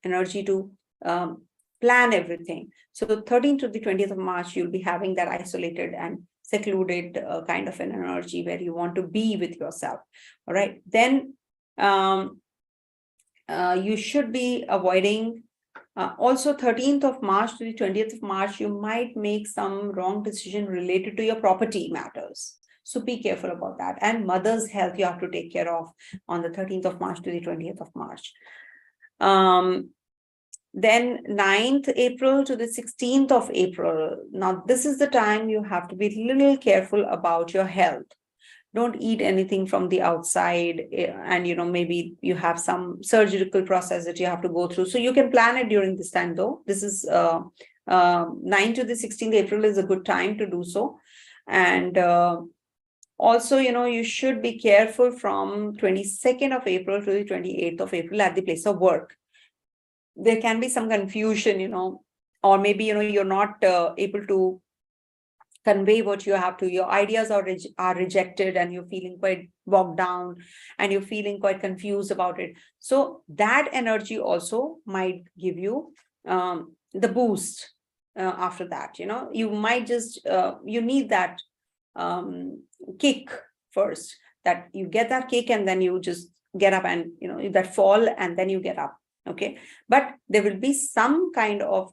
energy to plan everything. So the 13th to the 20th of March, you'll be having that isolated and secluded kind of an energy where you want to be with yourself. All right. Then you should be avoiding also 13th of March to the 20th of March, you might make some wrong decision related to your property matters. So be careful about that. And mother's health you have to take care of on the 13th of March to the 20th of March. Then 9th April to the 16th of April. Now, this is the time you have to be a little careful about your health. Don't eat anything from the outside, and maybe you have some surgical process that you have to go through. So you can plan it during this time though. This is 9th to the 16th April is a good time to do so. And also, you should be careful from 22nd of April to the 28th of April at the place of work. There can be some confusion, or maybe, you're not able to convey what you have to. Your ideas are rejected and you're feeling quite bogged down and you're feeling quite confused about it. So that energy also might give you the boost after that. You might just, you need that kick first, that you get that kick and then you just get up and that fall and then you get up. Okay, but there will be some kind of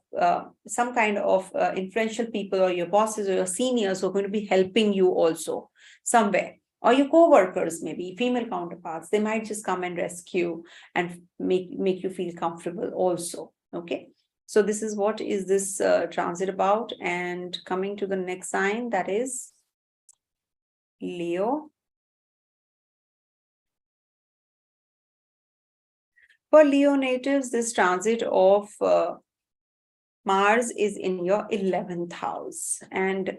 influential people or your bosses or your seniors who are going to be helping you also somewhere, or your co-workers, maybe female counterparts. They might just come and rescue and make you feel comfortable also. Okay, so this is what is this transit about. And coming to the next sign, that is Leo. For Leo natives, this transit of Mars is in your 11th house, and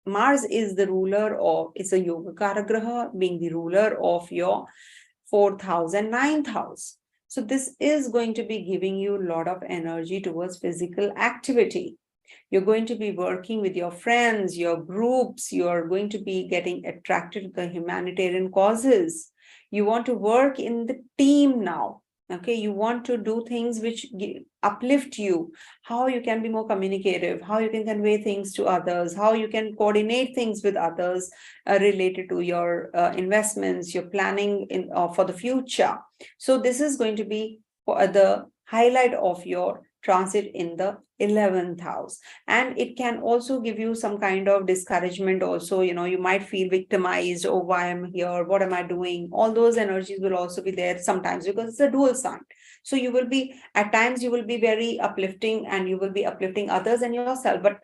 Mars is the ruler of, it's a Yoga Karagraha, being the ruler of your 4th house and 9th house. So this is going to be giving you a lot of energy towards physical activity. You're going to be working with your friends, your groups. You're going to be getting attracted to the humanitarian causes. You want to work in the team now. Okay, you want to do things which uplift you, how you can be more communicative, how you can convey things to others, how you can coordinate things with others related to your investments, your planning for the future. So this is going to be the highlight of your transit in the 11th house, and it can also give you some kind of discouragement also. You might feel victimized. Oh, why am I here, what am I doing? All those energies will also be there sometimes, because it's a dual sign. So you will be, at times you will be very uplifting, and you will be uplifting others and yourself, but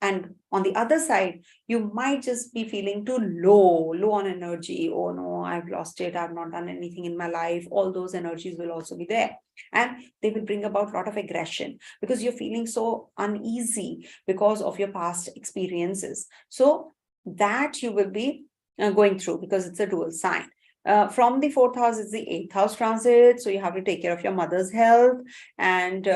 and on the other side, you might just be feeling too low on energy. Oh no, I've lost it, I've not done anything in my life. All those energies will also be there, and they will bring about a lot of aggression, because you're feeling so uneasy because of your past experiences. So that you will be going through, because it's a dual sign. From the 4th house is the 8th house transit, so you have to take care of your mother's health. And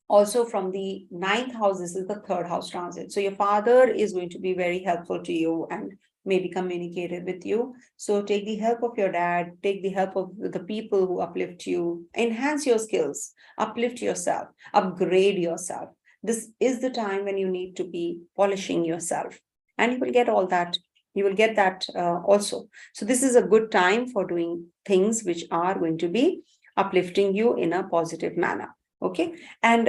also from the 9th house, this is the 3rd house transit. So your father is going to be very helpful to you and maybe communicated with you. So take the help of your dad, take the help of the people who uplift you, enhance your skills, uplift yourself, upgrade yourself. This is the time when you need to be polishing yourself, and you will get all that. You will get that also. So this is a good time for doing things which are going to be uplifting you in a positive manner. Okay, and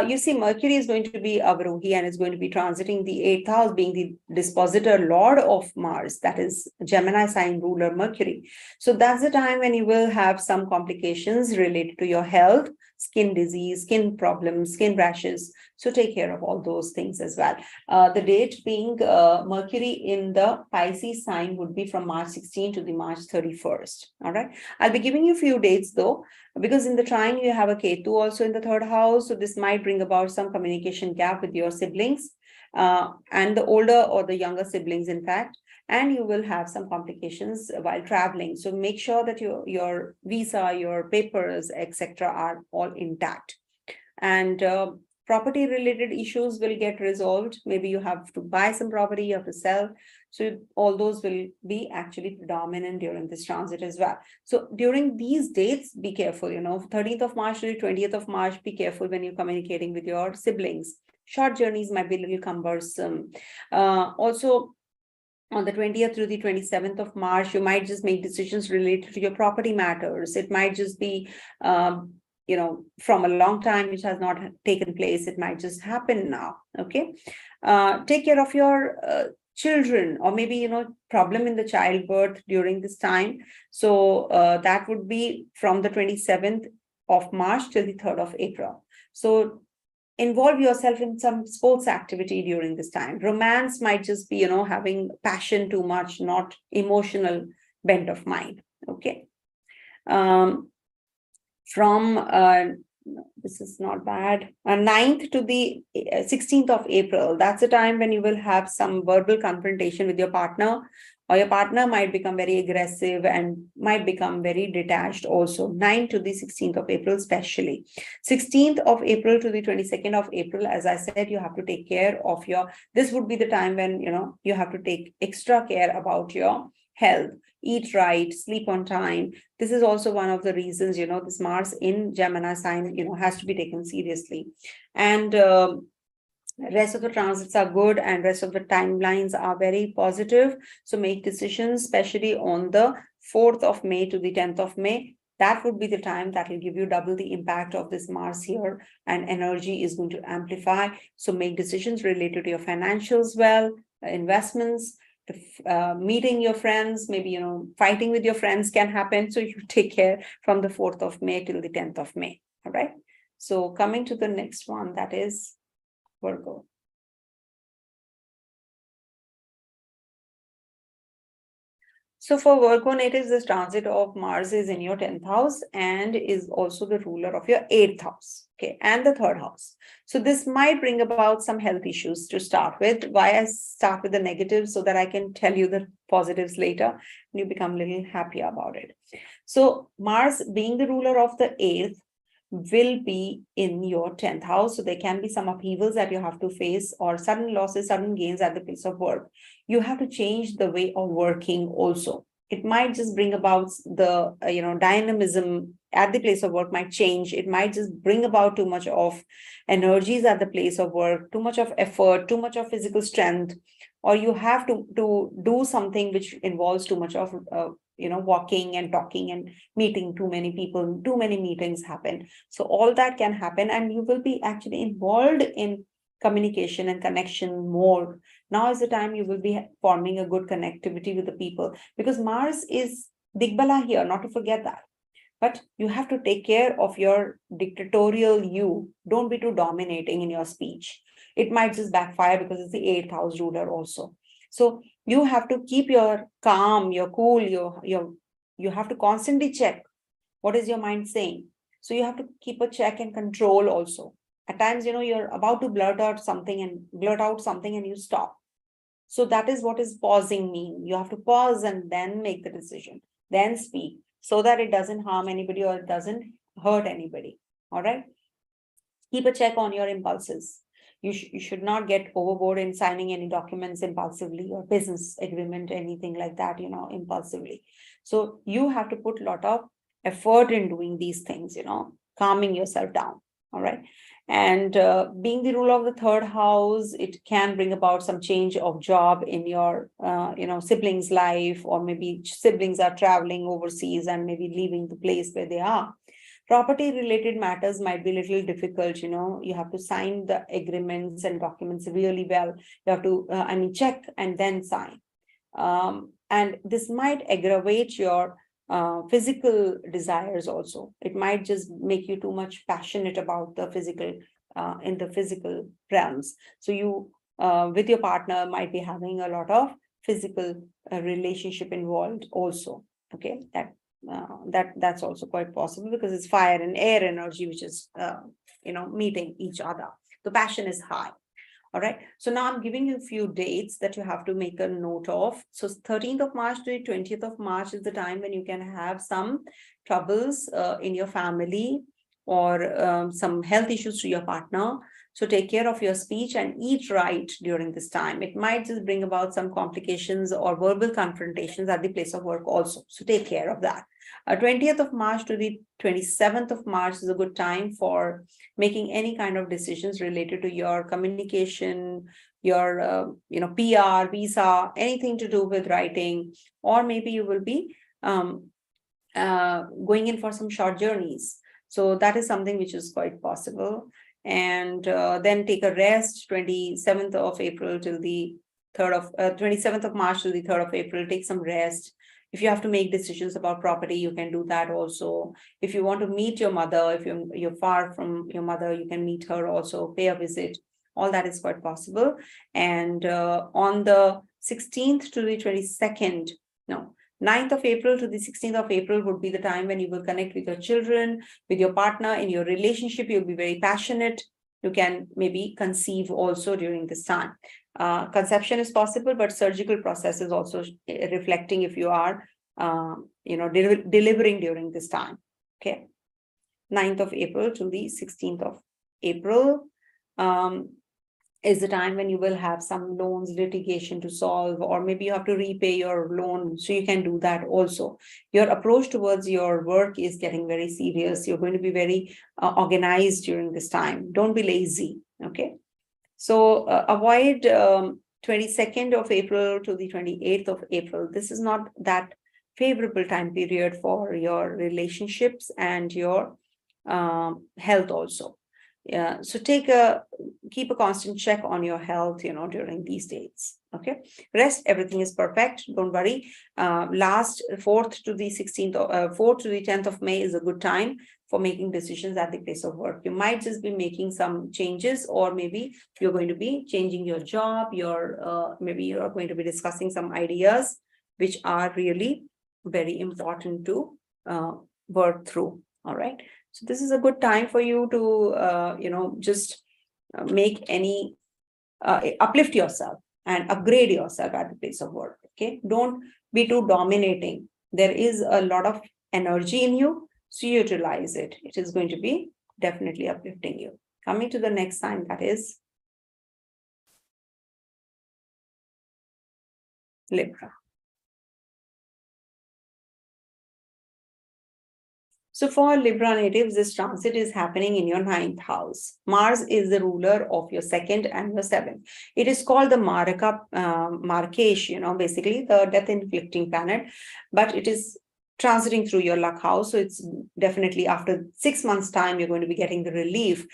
you see, Mercury is going to be Avrohi, and is going to be transiting the 8th house, being the dispositor lord of Mars, that is Gemini sign ruler Mercury. So that's the time when you will have some complications related to your health, skin disease, skin problems, skin rashes. So take care of all those things as well. The date being Mercury in the Pisces sign would be from March 16 to the March 31st. All right, I'll be giving you a few dates though, because in the trine you have a Ketu also in the 3rd house. So this might bring about some communication gap with your siblings and the older or the younger siblings, in fact, and you will have some complications while traveling. So make sure that your visa, your papers, etc. are all intact. And property related issues will get resolved. Maybe you have to buy some property, you have to sell. So all those will be actually predominant during this transit as well. So during these dates, be careful, 13th of March to the 20th of March, be careful when you're communicating with your siblings. Short journeys might be a little cumbersome. Also, on the 20th through the 27th of March, you might just make decisions related to your property matters. It might just be from a long time which has not taken place. It might just happen now. Okay, take care of your children, or maybe problem in the childbirth during this time. So that would be from the 27th of March till the 3rd of April. So involve yourself in some sports activity during this time. Romance might just be having passion too much, not emotional bent of mind. Okay, from this is not bad, 9th to the 16th of April, that's the time when you will have some verbal confrontation with your partner, or your partner might become very aggressive and might become very detached also. 9th to the 16th of April especially. 16th of April to the 22nd of April, as I said, you have to take care of this would be the time when you have to take extra care about your health. Eat right, sleep on time. This is also one of the reasons, this Mars in Gemini sign, has to be taken seriously. And rest of the transits are good, and rest of the timelines are very positive. So make decisions, especially on the 4th of May to the 10th of May. That would be the time that will give you double the impact of this Mars here, and energy is going to amplify. So make decisions related to your financials well, investments, meeting your friends, maybe, fighting with your friends can happen. So you take care from the 4th of May till the 10th of May. All right. So coming to the next one, that is Virgo. So for Virgo natives, this transit of Mars is in your 10th house and is also the ruler of your 8th house, okay, and the 3rd house. So this might bring about some health issues to start with. Why I start with the negatives so that I can tell you the positives later and you become a little happier about it. So Mars being the ruler of the 8th will be in your 10th house. So there can be some upheavals that you have to face or sudden losses, sudden gains at the place of work. You have to change the way of working also. It might just bring about the, dynamism at the place of work might change. It might just bring about too much of energies at the place of work, too much of effort, too much of physical strength, or you have to do something which involves too much of walking and talking and meeting too many people, too many meetings happen. So all that can happen and you will be actually involved in communication and connection more. Now is the time you will be forming a good connectivity with the people, because Mars is Digbala here, not to forget that. But you have to take care of your dictatorial you. Don't be too dominating in your speech. It might just backfire because it's the 8th house ruler also. So you have to keep your calm, your cool, you have to constantly check what is your mind saying. So you have to keep a check and control also. At times, you're about to blurt out something and you stop. So that is what is pausing mean. You have to pause and then make the decision, then speak, so that it doesn't harm anybody or it doesn't hurt anybody. All right. Keep a check on your impulses. You should not get overboard in signing any documents impulsively or business agreement, anything like that, impulsively. So you have to put a lot of effort in doing these things, calming yourself down. All right. And being the ruler of the 3rd house, it can bring about some change of job in your, siblings' life, or maybe siblings are traveling overseas and maybe leaving the place where they are. Property related matters might be a little difficult, you have to sign the agreements and documents really well. You have to, check and then sign. And this might aggravate your physical desires also. It might just make you too much passionate about the physical, in the physical realms. So you, with your partner, might be having a lot of physical relationship involved also. Okay, that's also quite possible because it's fire and air energy, which is meeting each other. The passion is high. All right. So now I'm giving you a few dates that you have to make a note of. So 13th of March to the 20th of March is the time when you can have some troubles in your family, or some health issues to your partner. So take care of your speech and eat right during this time. It might just bring about some complications or verbal confrontations at the place of work also. So take care of that. 20th of March to the 27th of March is a good time for making any kind of decisions related to your communication, your PR, visa, anything to do with writing, or maybe you will be going in for some short journeys. So that is something which is quite possible. And then take a rest, 27th of April till the 27th of March till the 3rd of April, take some rest. If you have to make decisions about property, you can do that also. If you want to meet your mother, if you're far from your mother, you can meet her also, pay a visit. All that is quite possible. And on the 16th to the 22nd, 9th of April to the 16th of April would be the time when you will connect with your children, with your partner. In your relationship, you'll be very passionate. You can maybe conceive also during this time. Conception is possible, but surgical process is also reflecting if you are, delivering during this time. Okay. 9th of April to the 16th of April. Is the time when you will have some loans, litigation to solve, or maybe you have to repay your loan. So you can do that also. Your approach towards your work is getting very serious. You're going to be very organized during this time. Don't be lazy. Okay. So avoid 22nd of April to the 28th of April. This is not that favorable time period for your relationships and your health also. So keep a constant check on your health, during these dates. Okay. Rest, everything is perfect. Don't worry. Last 4th to the 10th of May is a good time for making decisions at the place of work. You might just be making some changes, or maybe you're going to be changing your job. Maybe you're going to be discussing some ideas which are really very important to work through. All right. So this is a good time for you to, just make any, uplift yourself and upgrade yourself at the place of work. Okay. Don't be too dominating. There is a lot of energy in you, so utilize it. It is going to be definitely uplifting you. Coming to the next sign, that is Libra. So for Libra natives, this transit is happening in your 9th house. Mars is the ruler of your 2nd and your 7th. It is called the Markesh, basically the death-inflicting planet, but it is transiting through your luck house. So it's definitely after 6 months' time, you're going to be getting the relief.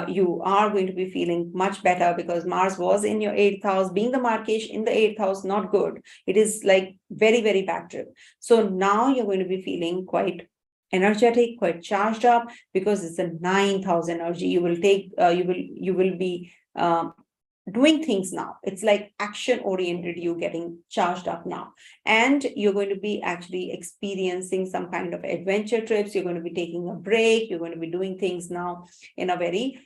You are going to be feeling much better because Mars was in your 8th house. Being the Markesh in the 8th house, not good. It is like very, very bad trip. So now you're going to be feeling quite energetic, quite charged up, because it's a 9th house energy. You will take, you will be doing things now. It's like action oriented, you getting charged up now. And you're going to be actually experiencing some kind of adventure trips. You're going to be taking a break. You're going to be doing things now in a very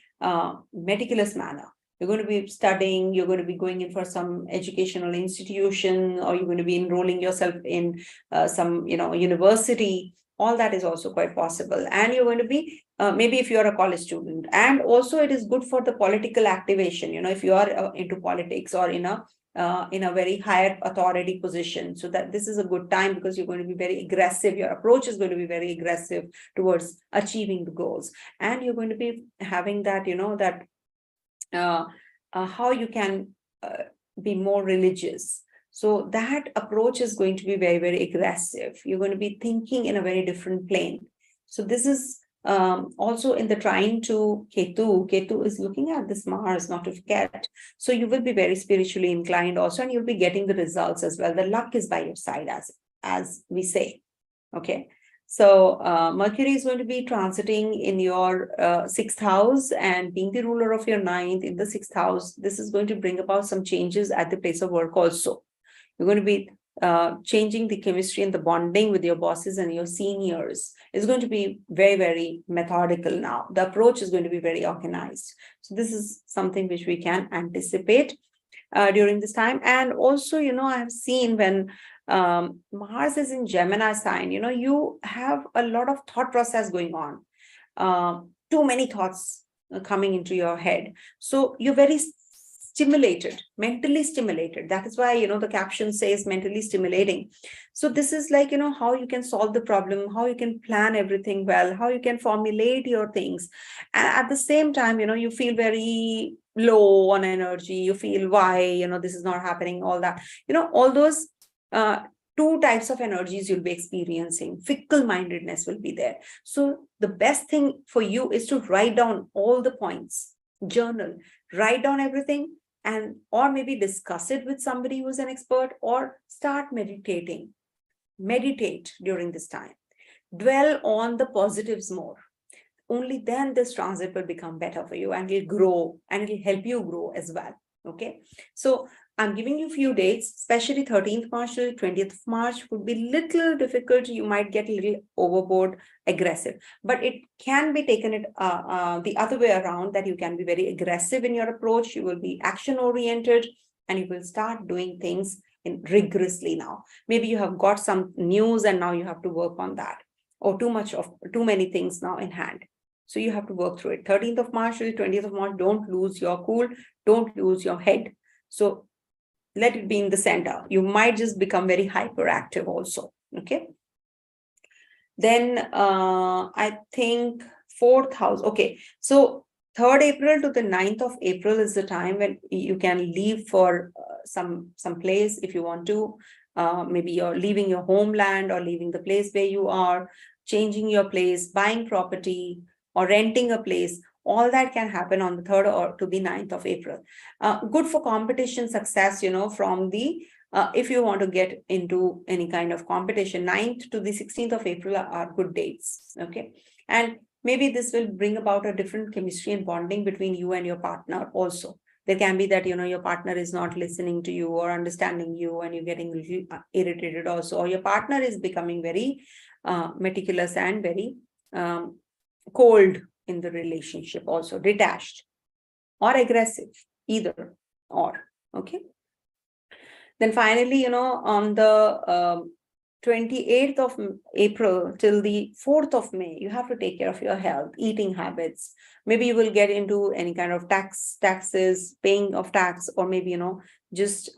meticulous manner. You're going to be studying, you're going to be going in for some educational institution, or you're going to be enrolling yourself in some, university. All that is also quite possible. And you're going to be, maybe if you're a college student, and also it is good for the political activation, if you are into politics or in a very higher authority position. So that this is a good time because you're going to be very aggressive. Your approach is going to be very aggressive towards achieving the goals. And you're going to be having that, how you can be more religious. So that approach is going to be very, very aggressive. You're going to be thinking in a very different plane. So this is also in the trine to Ketu. Ketu is looking at this Mars, not to forget. So you will be very spiritually inclined also, and you'll be getting the results as well. The luck is by your side, as we say. Okay. So Mercury is going to be transiting in your 6th house and being the ruler of your 9th in the 6th house. This is going to bring about some changes at the place of work also. You're going to be changing the chemistry and the bonding with your bosses and your seniors. It's going to be very, very methodical now. The approach is going to be very organized. So this is something which we can anticipate during this time. And also, I have seen when Mars is in Gemini sign, you have a lot of thought process going on. Too many thoughts coming into your head. So you're very stimulated, mentally stimulated. That is why, the caption says mentally stimulating. So this is like, how you can solve the problem, how you can plan everything well, how you can formulate your things. And at the same time, you feel very low on energy. You feel why, this is not happening, all that, all those two types of energies you'll be experiencing. Fickle-mindedness will be there. So the best thing for you is to write down all the points, journal, write down everything, and or maybe discuss it with somebody who's an expert, or start meditating. Meditate during this time. Dwell on the positives more. Only then this transit will become better for you, and it'll grow, and it'll help you grow as well. Okay. So I'm giving you a few dates, especially 13th March to 20th of March would be little difficult. You might get a little overboard, aggressive, but it can be taken the other way around, that you can be very aggressive in your approach. You will be action oriented, and you will start doing things rigorously now. Maybe you have got some news and now you have to work on that, or too many things now in hand. So you have to work through it. 13th of March to the 20th of March, don't lose your cool, don't lose your head. So let it be in the center. You might just become very hyperactive also. Okay. Then I think 4th house. Okay. So 3rd April to the 9th of April is the time when you can leave for some place if you want to. Maybe you're leaving your homeland or leaving the place where you are, changing your place, buying property, or renting a place. All that can happen on the 3rd or to the 9th of April. Good for competition success, from the, if you want to get into any kind of competition. 9th to the 16th of April are good dates. Okay. And maybe this will bring about a different chemistry and bonding between you and your partner also. There can be that, your partner is not listening to you or understanding you, and you're getting irritated also, or your partner is becoming very meticulous and very cold in the relationship, also detached or aggressive, either or. Okay. Then finally, on the 28th of April till the 4th of May, you have to take care of your health, eating habits. Maybe you will get into any kind of taxes, paying of tax, or maybe, just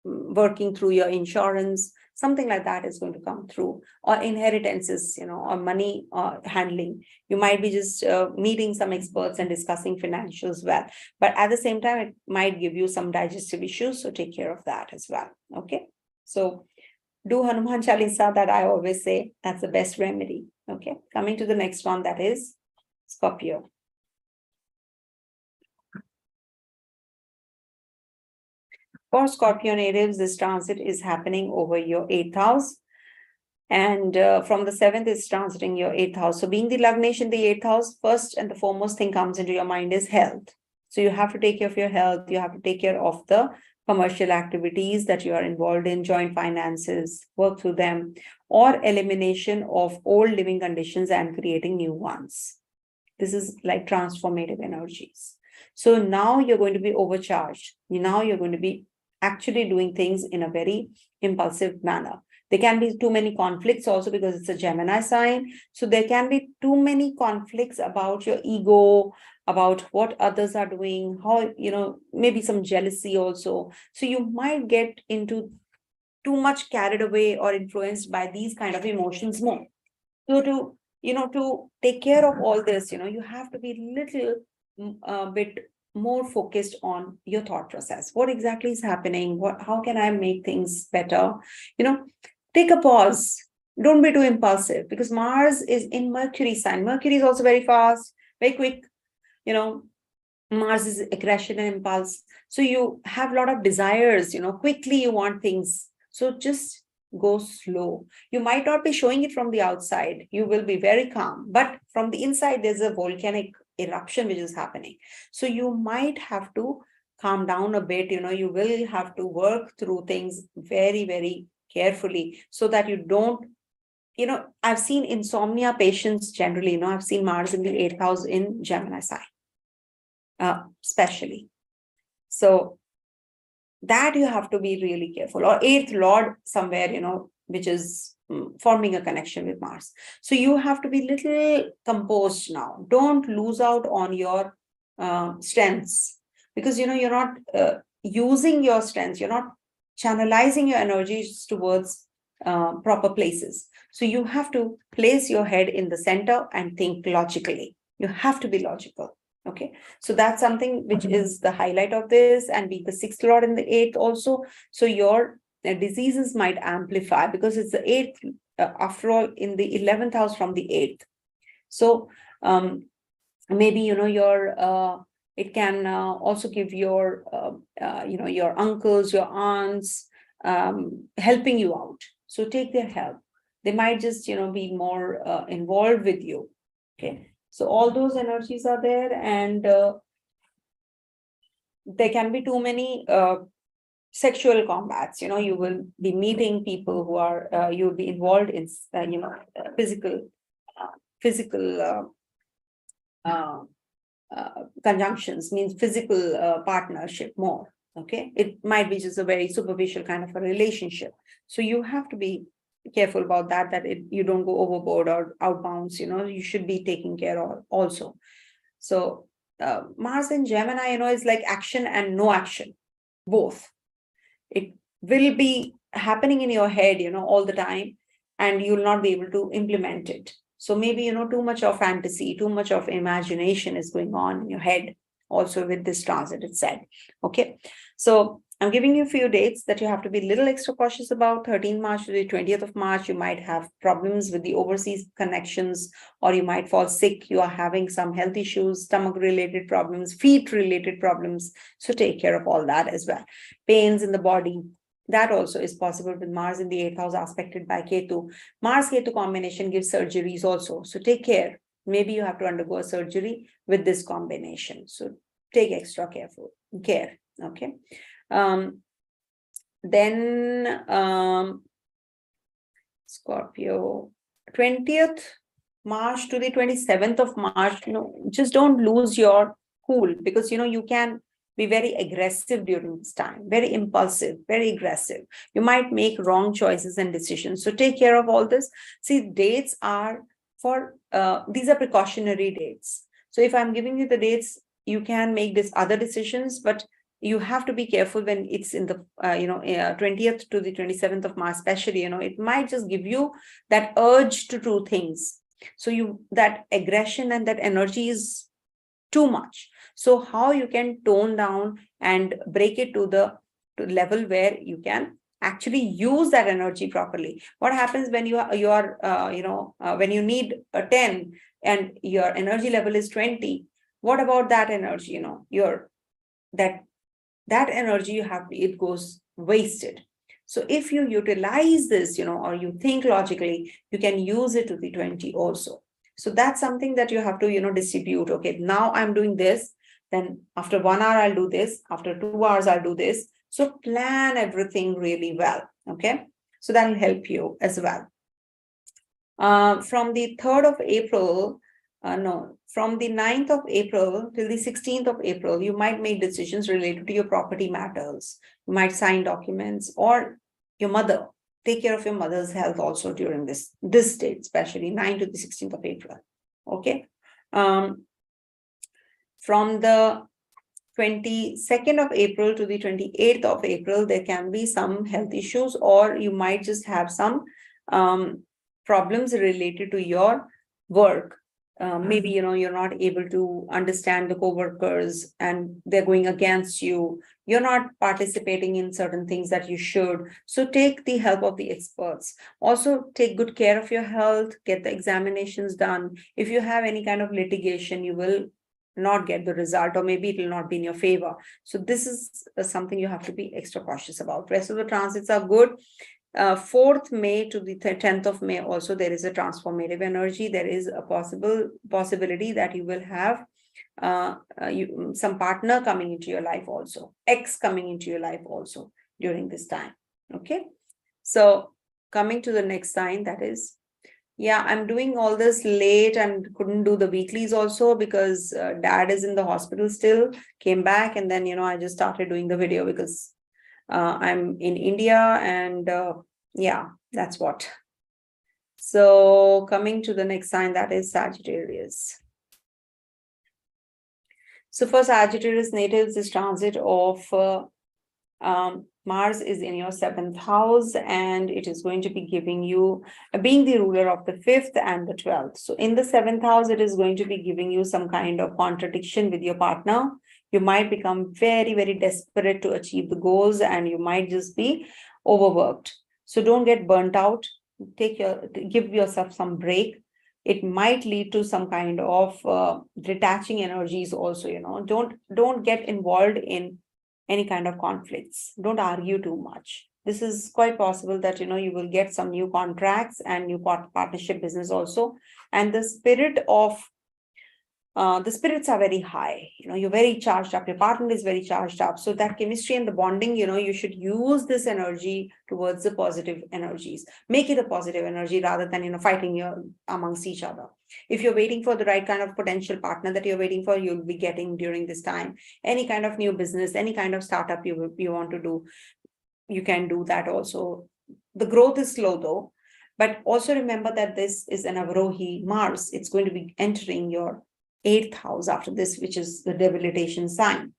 working through your insurance. Something like that is going to come through, or inheritances, or money handling. You might be just meeting some experts and discussing financials well. But at the same time, it might give you some digestive issues. So take care of that as well. Okay. So do Hanuman Chalisa, that I always say. That's the best remedy. Okay. Coming to the next one, that is Scorpio. For Scorpio natives, this transit is happening over your 8th house. And from the 7th, it's transiting your 8th house. So being the Lagnesh in the 8th house, first and the foremost thing comes into your mind is health. So you have to take care of your health. You have to take care of the commercial activities that you are involved in, joint finances, work through them, or elimination of old living conditions and creating new ones. This is like transformative energies. So now you're going to be overcharged. Now you're going to be actually doing things in a very impulsive manner. There can be too many conflicts also, because it's a Gemini sign. So there can be too many conflicts about your ego, about what others are doing, how, maybe some jealousy also. So you might get into too much carried away or influenced by these kind of emotions more. So to take care of all this, you have to be little bit more focused on your thought process. What exactly is happening? How can I make things better? Take a pause. Don't be too impulsive, because Mars is in Mercury sign. Mercury is also very fast, very quick. Mars is aggression and impulse. So you have a lot of desires, quickly you want things. So just go slow. You might not be showing it from the outside. You will be very calm, but from the inside, there's a volcanic eruption which is happening. So you might have to calm down a bit. You will have to work through things very, very carefully, so that you don't, I've seen insomnia patients generally, I've seen Mars in the 8th house in Gemini sign, especially. So that you have to be really careful. Or 8th Lord somewhere, which is forming a connection with Mars. So you have to be little composed now. Don't lose out on your strengths, because, you're not using your strengths. You're not channelizing your energies towards proper places. So you have to place your head in the center and think logically. You have to be logical. Okay. So that's something which is the highlight of this, and be the 6th Lord in the 8th also. So your diseases might amplify, because it's the 8th, after all, in the 11th house from the 8th. So maybe, your it can also give your your uncles, your aunts helping you out. So take their help. They might just be more involved with you. Okay. So all those energies are there, and there can be too many sexual combats. You will be meeting people who are, you'll be involved in, physical conjunctions, means physical partnership more. Okay. It might be just a very superficial kind of a relationship. So you have to be careful about that you don't go overboard or outbounds. You should be taking care of also. So Mars in Gemini, is like action and no action, both. It will be happening in your head, all the time, and you'll not be able to implement it. So maybe, too much of fantasy, too much of imagination is going on in your head also with this transit, it's said. Okay. So I'm giving you a few dates that you have to be a little extra cautious about. 13 March to the 20th of March, you might have problems with the overseas connections, or you might fall sick. You are having some health issues, stomach-related problems, feet-related problems. So take care of all that as well. Pains in the body, that also is possible with Mars in the 8th house aspected by Ketu. Mars-Ketu combination gives surgeries also. So take care. Maybe you have to undergo a surgery with this combination. So take extra care. Okay. Then Scorpio, 20th March to the 27th of March, just don't lose your cool, because you can be very aggressive during this time, very impulsive, very aggressive. You might make wrong choices and decisions. So take care of all this. See, dates are for, these are precautionary dates. So if I'm giving you the dates, you can make this other decisions, but you have to be careful when it's in the 20th to the 27th of March, especially. It might just give you that urge to do things. So that aggression and that energy is too much. So how you can tone down and break it to the level where you can actually use that energy properly. What happens when when you need a 10 and your energy level is 20? What about that energy? That energy it goes wasted. So if you utilize this, or you think logically, you can use it to the 20 also. So that's something that you have to, distribute. Okay, now I'm doing this. Then after 1 hour, I'll do this. After 2 hours, I'll do this. So plan everything really well. Okay, so that'll help you as well. From the 3rd of April, from the 9th of April till the 16th of April, you might make decisions related to your property matters. You might sign documents, or your mother. Take care of your mother's health also during this date, especially 9th to the 16th of April. Okay. From the 22nd of April to the 28th of April, there can be some health issues, or you might just have some problems related to your work. Maybe you're not able to understand the co-workers and they're going against you. You're not participating in certain things that you should. So take the help of the experts. Also take good care of your health, get the examinations done. If you have any kind of litigation, you will not get the result, or maybe it will not be in your favor. So this is something you have to be extra cautious about. Rest of the transits are good. 4th May to the 10th of May also, there is a transformative energy. There is a possibility that you will have some partner coming into your life also, ex coming into your life also during this time. Okay, so coming to the next sign, that is, I'm doing all this late and couldn't do the weeklies also because dad is in the hospital still, came back, and then I just started doing the video because I'm in India, and that's what. So coming to the next sign, that is Sagittarius. So for Sagittarius natives, this transit of Mars is in your 7th house, and it is going to be giving you, being the ruler of the 5th and the 12th. So in the 7th house, it is going to be giving you some kind of contradiction with your partner. You might become very, very desperate to achieve the goals, and you might just be overworked. So don't get burnt out. Give yourself some break. It might lead to some kind of detaching energies also. Don't get involved in any kind of conflicts. Don't argue too much. This is quite possible that you will get some new contracts and new partnership business also. And the spirits are very high. You're very charged up. Your partner is very charged up. So that chemistry and the bonding, you should use this energy towards the positive energies. Make it a positive energy rather than fighting amongst each other. If you're waiting for the right kind of potential partner that you're waiting for, you'll be getting during this time. Any kind of new business, any kind of startup you want to do, you can do that also. The growth is slow though, but also remember that this is an Avrohi Mars. It's going to be entering your 8th house after this, which is the debilitation sign.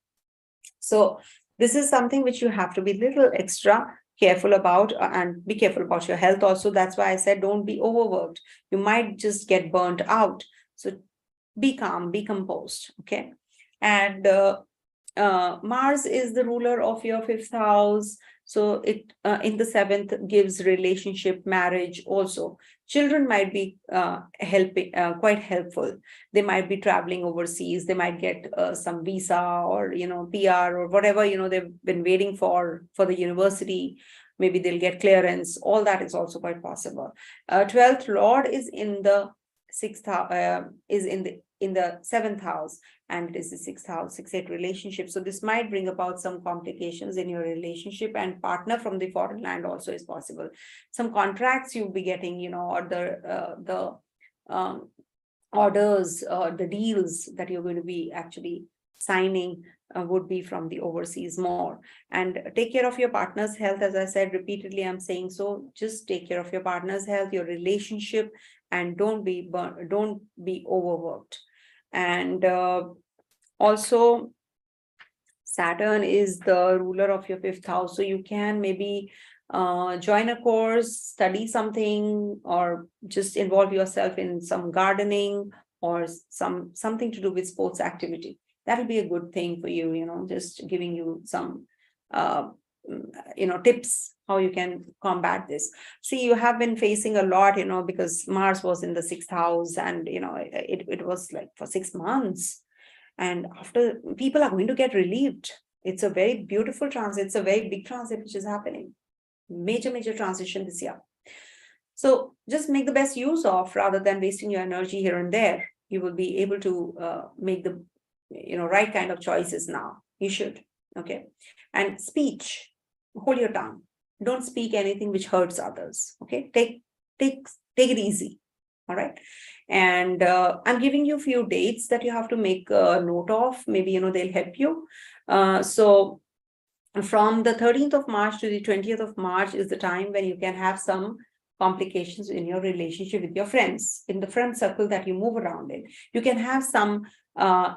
So this is something which you have to be a little extra careful about, and be careful about your health also. That's why I said don't be overworked. You might just get burnt out. So be calm, be composed. Okay. And Mars is the ruler of your 5th house. So it in the 7th gives relationship, marriage also. Children might be quite helpful. They might be traveling overseas. They might get some visa or PR or whatever they've been waiting for the university. Maybe they'll get clearance. All that is also quite possible. 12th Lord is in the 6th in the 7th house, and it is the 6th house, 6-8 relationship. So this might bring about some complications in your relationship, and partner from the foreign land also is possible. Some contracts you'll be getting, you know, or the orders, the deals that you're going to be actually signing would be from the overseas more. And take care of your partner's health. As I said repeatedly, I'm saying, so just take care of your partner's health, your relationship, and don't be overworked. And also Saturn is the ruler of your 5th house, so you can maybe join a course, study something, or just involve yourself in some gardening or something to do with sports activity. That'll be a good thing for you, you know, just giving you some you know, tips how you can combat this. See, you have been facing a lot, you know, because Mars was in the 6th house, and you know, it was like for 6 months, and after, people are going to get relieved. It's a very beautiful transit. It's a very big transit which is happening. Major transition this year. So just make the best use of, rather than wasting your energy here and there. You will be able to make the, you know, right kind of choices now. You should. Okay. And speech, hold your tongue. Don't speak anything which hurts others. Okay. Take it easy. All right. And I'm giving you a few dates that you have to make a note of. Maybe, you know, they'll help you. So from the 13th of March to the 20th of March is the time when you can have some complications in your relationship with your friends, in the friend circle that you move around in. You can have some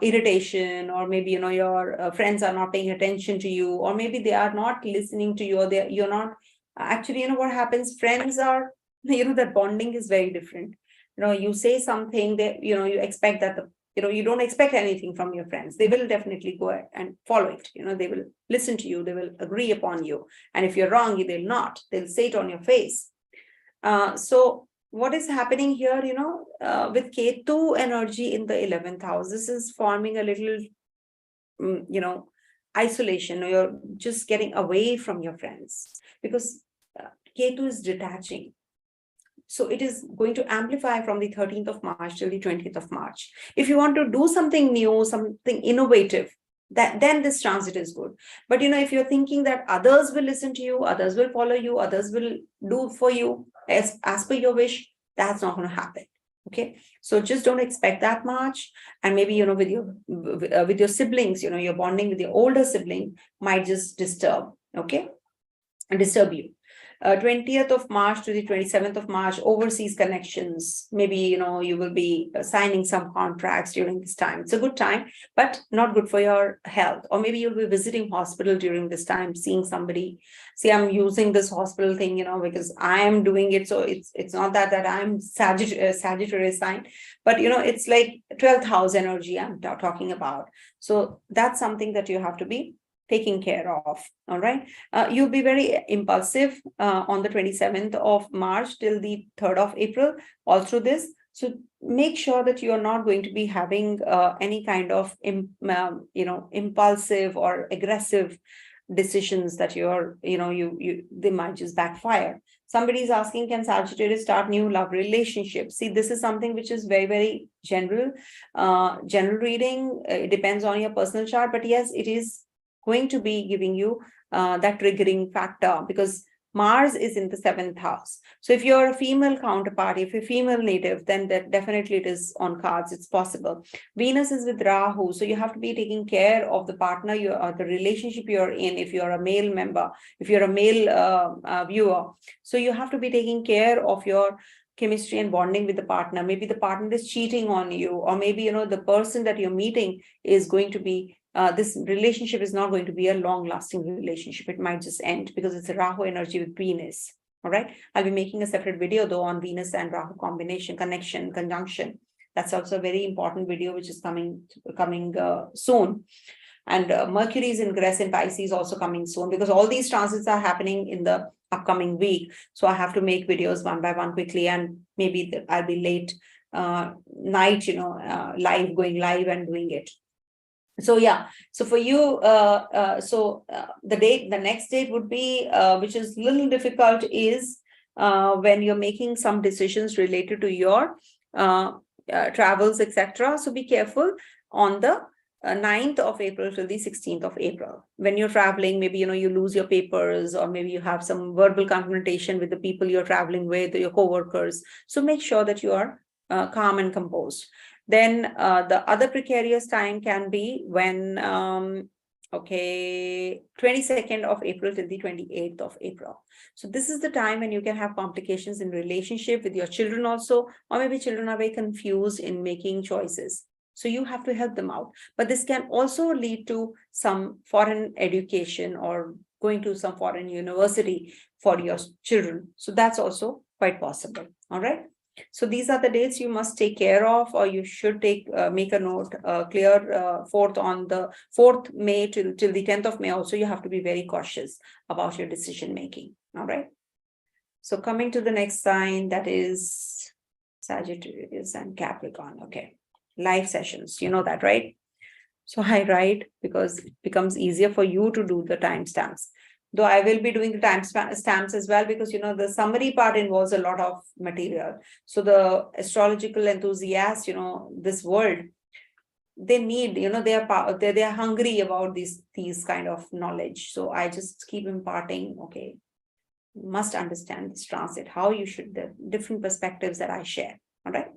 irritation, or maybe, you know, your friends are not paying attention to you, or maybe they are not listening to you, or you're not actually, you know, what happens, friends are, you know, that bonding is very different. You know, you say something that, you know, you expect that you know, you don't expect anything from your friends. They will definitely go ahead and follow it. You know, they will listen to you. They will agree upon you. And if you're wrong, they'll not. They'll say it on your face. So what is happening here, you know, with Ketu energy in the 11th house, this is forming a little, you know, isolation. You're just getting away from your friends, because Ketu is detaching. So it is going to amplify from the 13th of March till the 20th of March. If you want to do something new, something innovative, then this transit is good. But, you know, if you're thinking that others will listen to you, others will follow you, others will do for you as per your wish, that's not going to happen. Okay. So just don't expect that much. And maybe, you know, with your siblings, you know, your bonding with your older sibling might just disturb. Okay. And disturb you. 20th of March to the 27th of March, overseas connections. Maybe, you know, you will be signing some contracts during this time. It's a good time, but not good for your health. Or maybe you'll be visiting hospital during this time, seeing somebody. See, I'm using this hospital thing, you know, because I am doing it. So it's not that I'm Sagittarius sign, but, you know, it's like 12th house energy I'm talking about. So that's something that you have to be taking care of. All right. You'll be very impulsive on the 27th of March till the 3rd of April, all through this. So make sure that you are not going to be having any kind of, you know, impulsive or aggressive decisions that you're, you know, they might just backfire. Somebody is asking, can Sagittarius start new love relationships? See, this is something which is very, very general reading. It depends on your personal chart, but yes, it is going to be giving you that triggering factor, because Mars is in the 7th house. So if you're a female counterpart, if you're female native, then that definitely it is on cards. It's possible. Venus is with Rahu. So you have to be taking care of the partner, the relationship you're in, if you're a male member, if you're a male viewer. So you have to be taking care of your chemistry and bonding with the partner. Maybe the partner is cheating on you, or maybe, you know, the person that you're meeting is going to be this relationship is not going to be a long-lasting relationship. It might just end because it's a Rahu energy with Venus. All right. I'll be making a separate video though on Venus and Rahu combination, conjunction. That's also a very important video which is coming soon. And Mercury is ingress in Pisces also coming soon, because all these transits are happening in the upcoming week. So I have to make videos one by one quickly, and maybe I'll be late night, you know, going live and doing it. So yeah, so for you, the next date would be, which is a little difficult, is when you're making some decisions related to your travels, etc. So be careful on the 9th of April till the 16th of April. When you're traveling, maybe, you lose your papers, or maybe you have some verbal confrontation with the people you're traveling with, your co-workers. So make sure that you are calm and composed. Then the other precarious time can be when, 22nd of April till the 28th of April. So this is the time when you can have complications in relationship with your children also, or maybe children are very confused in making choices. So you have to help them out. But this can also lead to some foreign education or going to some foreign university for your children. So that's also quite possible. All right. So these are the dates you must take care of, or you should make a note, clear 4th on the 4th May till the 10th of May. Also, you have to be very cautious about your decision making. All right. So coming to the next sign, that is Sagittarius and Capricorn. Okay. Live sessions, you know that, right? So I write because it becomes easier for you to do the timestamps. Though I will be doing the timestamps as well, because the summary part involves a lot of material. So the astrological enthusiasts, this world, they need, they are hungry about these kind of knowledge. So I just keep imparting. Okay, you must understand this transit, how you should, the different perspectives that I share. All right.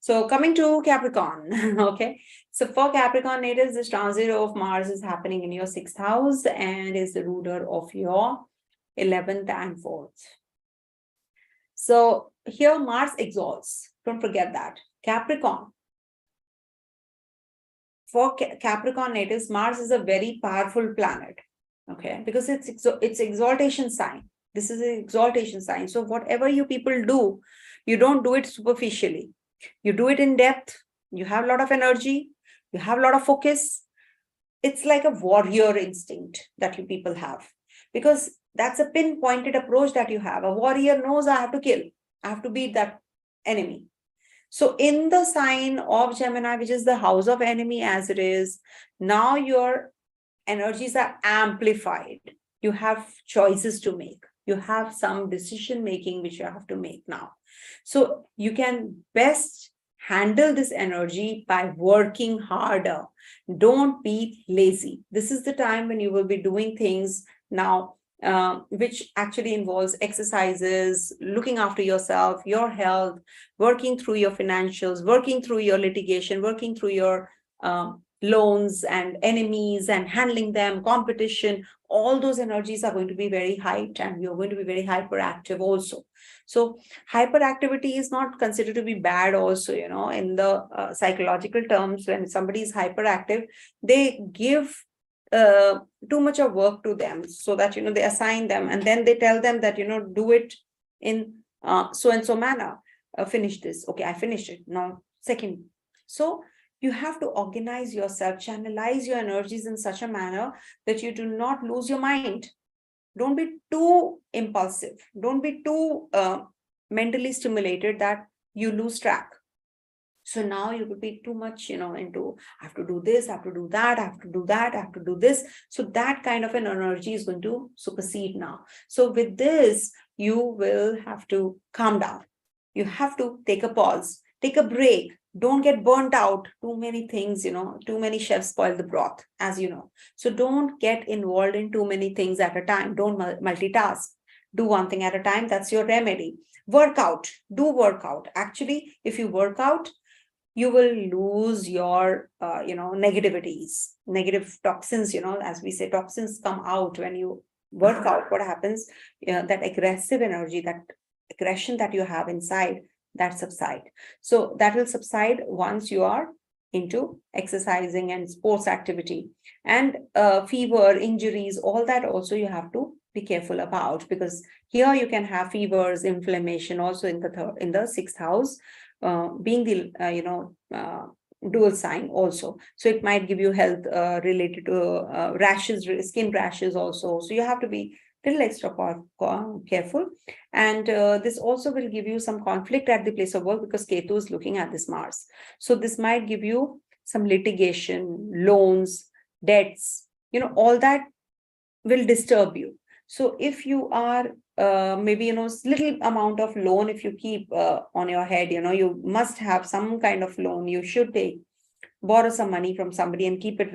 So coming to Capricorn, okay. So for Capricorn natives, this transit of Mars is happening in your 6th house and is the ruler of your 11th and 4th. So here Mars exalts. Don't forget that. Capricorn. For Capricorn natives, Mars is a very powerful planet, okay, because it's exaltation sign. This is an exaltation sign. So whatever you people do, you don't do it superficially. You do it in depth. You have a lot of energy. You have a lot of focus. It's like a warrior instinct that you people have, because that's a pinpointed approach that you have. A warrior knows I have to kill. I have to beat that enemy. So in the sign of Gemini, which is the house of enemy as it is, now your energies are amplified. You have choices to make. You have some decision making which you have to make now. So you can best handle this energy by working harder. Don't be lazy. This is the time when you will be doing things now, which actually involves exercises, looking after yourself, your health, working through your financials, working through your litigation, working through your loans and enemies and handling them, competition. All those energies are going to be very heightened, and you're going to be very hyperactive also. So hyperactivity is not considered to be bad also, in the psychological terms. When somebody is hyperactive, they give too much of work to them, so that they assign them, and then they tell them that do it in so and so manner. Finish this. Okay, I finished it. Now second. So you have to organize yourself, channelize your energies in such a manner that you do not lose your mind. Don't be too impulsive. Don't be too mentally stimulated that you lose track. So now you will be too much, into I have to do this, I have to do that, I have to do that, I have to do this. So that kind of an energy is going to supersede now. So with this, you will have to calm down. You have to take a pause, take a break. Don't get burnt out. Too many things, too many chefs spoil the broth, as you know. So don't get involved in too many things at a time. Don't multitask. Do one thing at a time. That's your remedy. Workout. Do workout. Actually, if you work out, you will lose your, negativities, negative toxins, as we say, toxins come out when you work out. What happens? That aggressive energy, that aggression that you have inside, that subside. So that will subside once you are into exercising and sports activity. And fever, injuries, all that also you have to be careful about, because here you can have fevers, inflammation also in the 6th house, being the dual sign also. So it might give you health related to rashes, skin rashes also. So you have to be little extra careful. And this also will give you some conflict at the place of work, because Ketu is looking at this Mars. So this might give you some litigation, loans, debts, all that will disturb you. So if you are maybe, little amount of loan, if you keep on your head, you must have some kind of loan. You should borrow some money from somebody and keep it,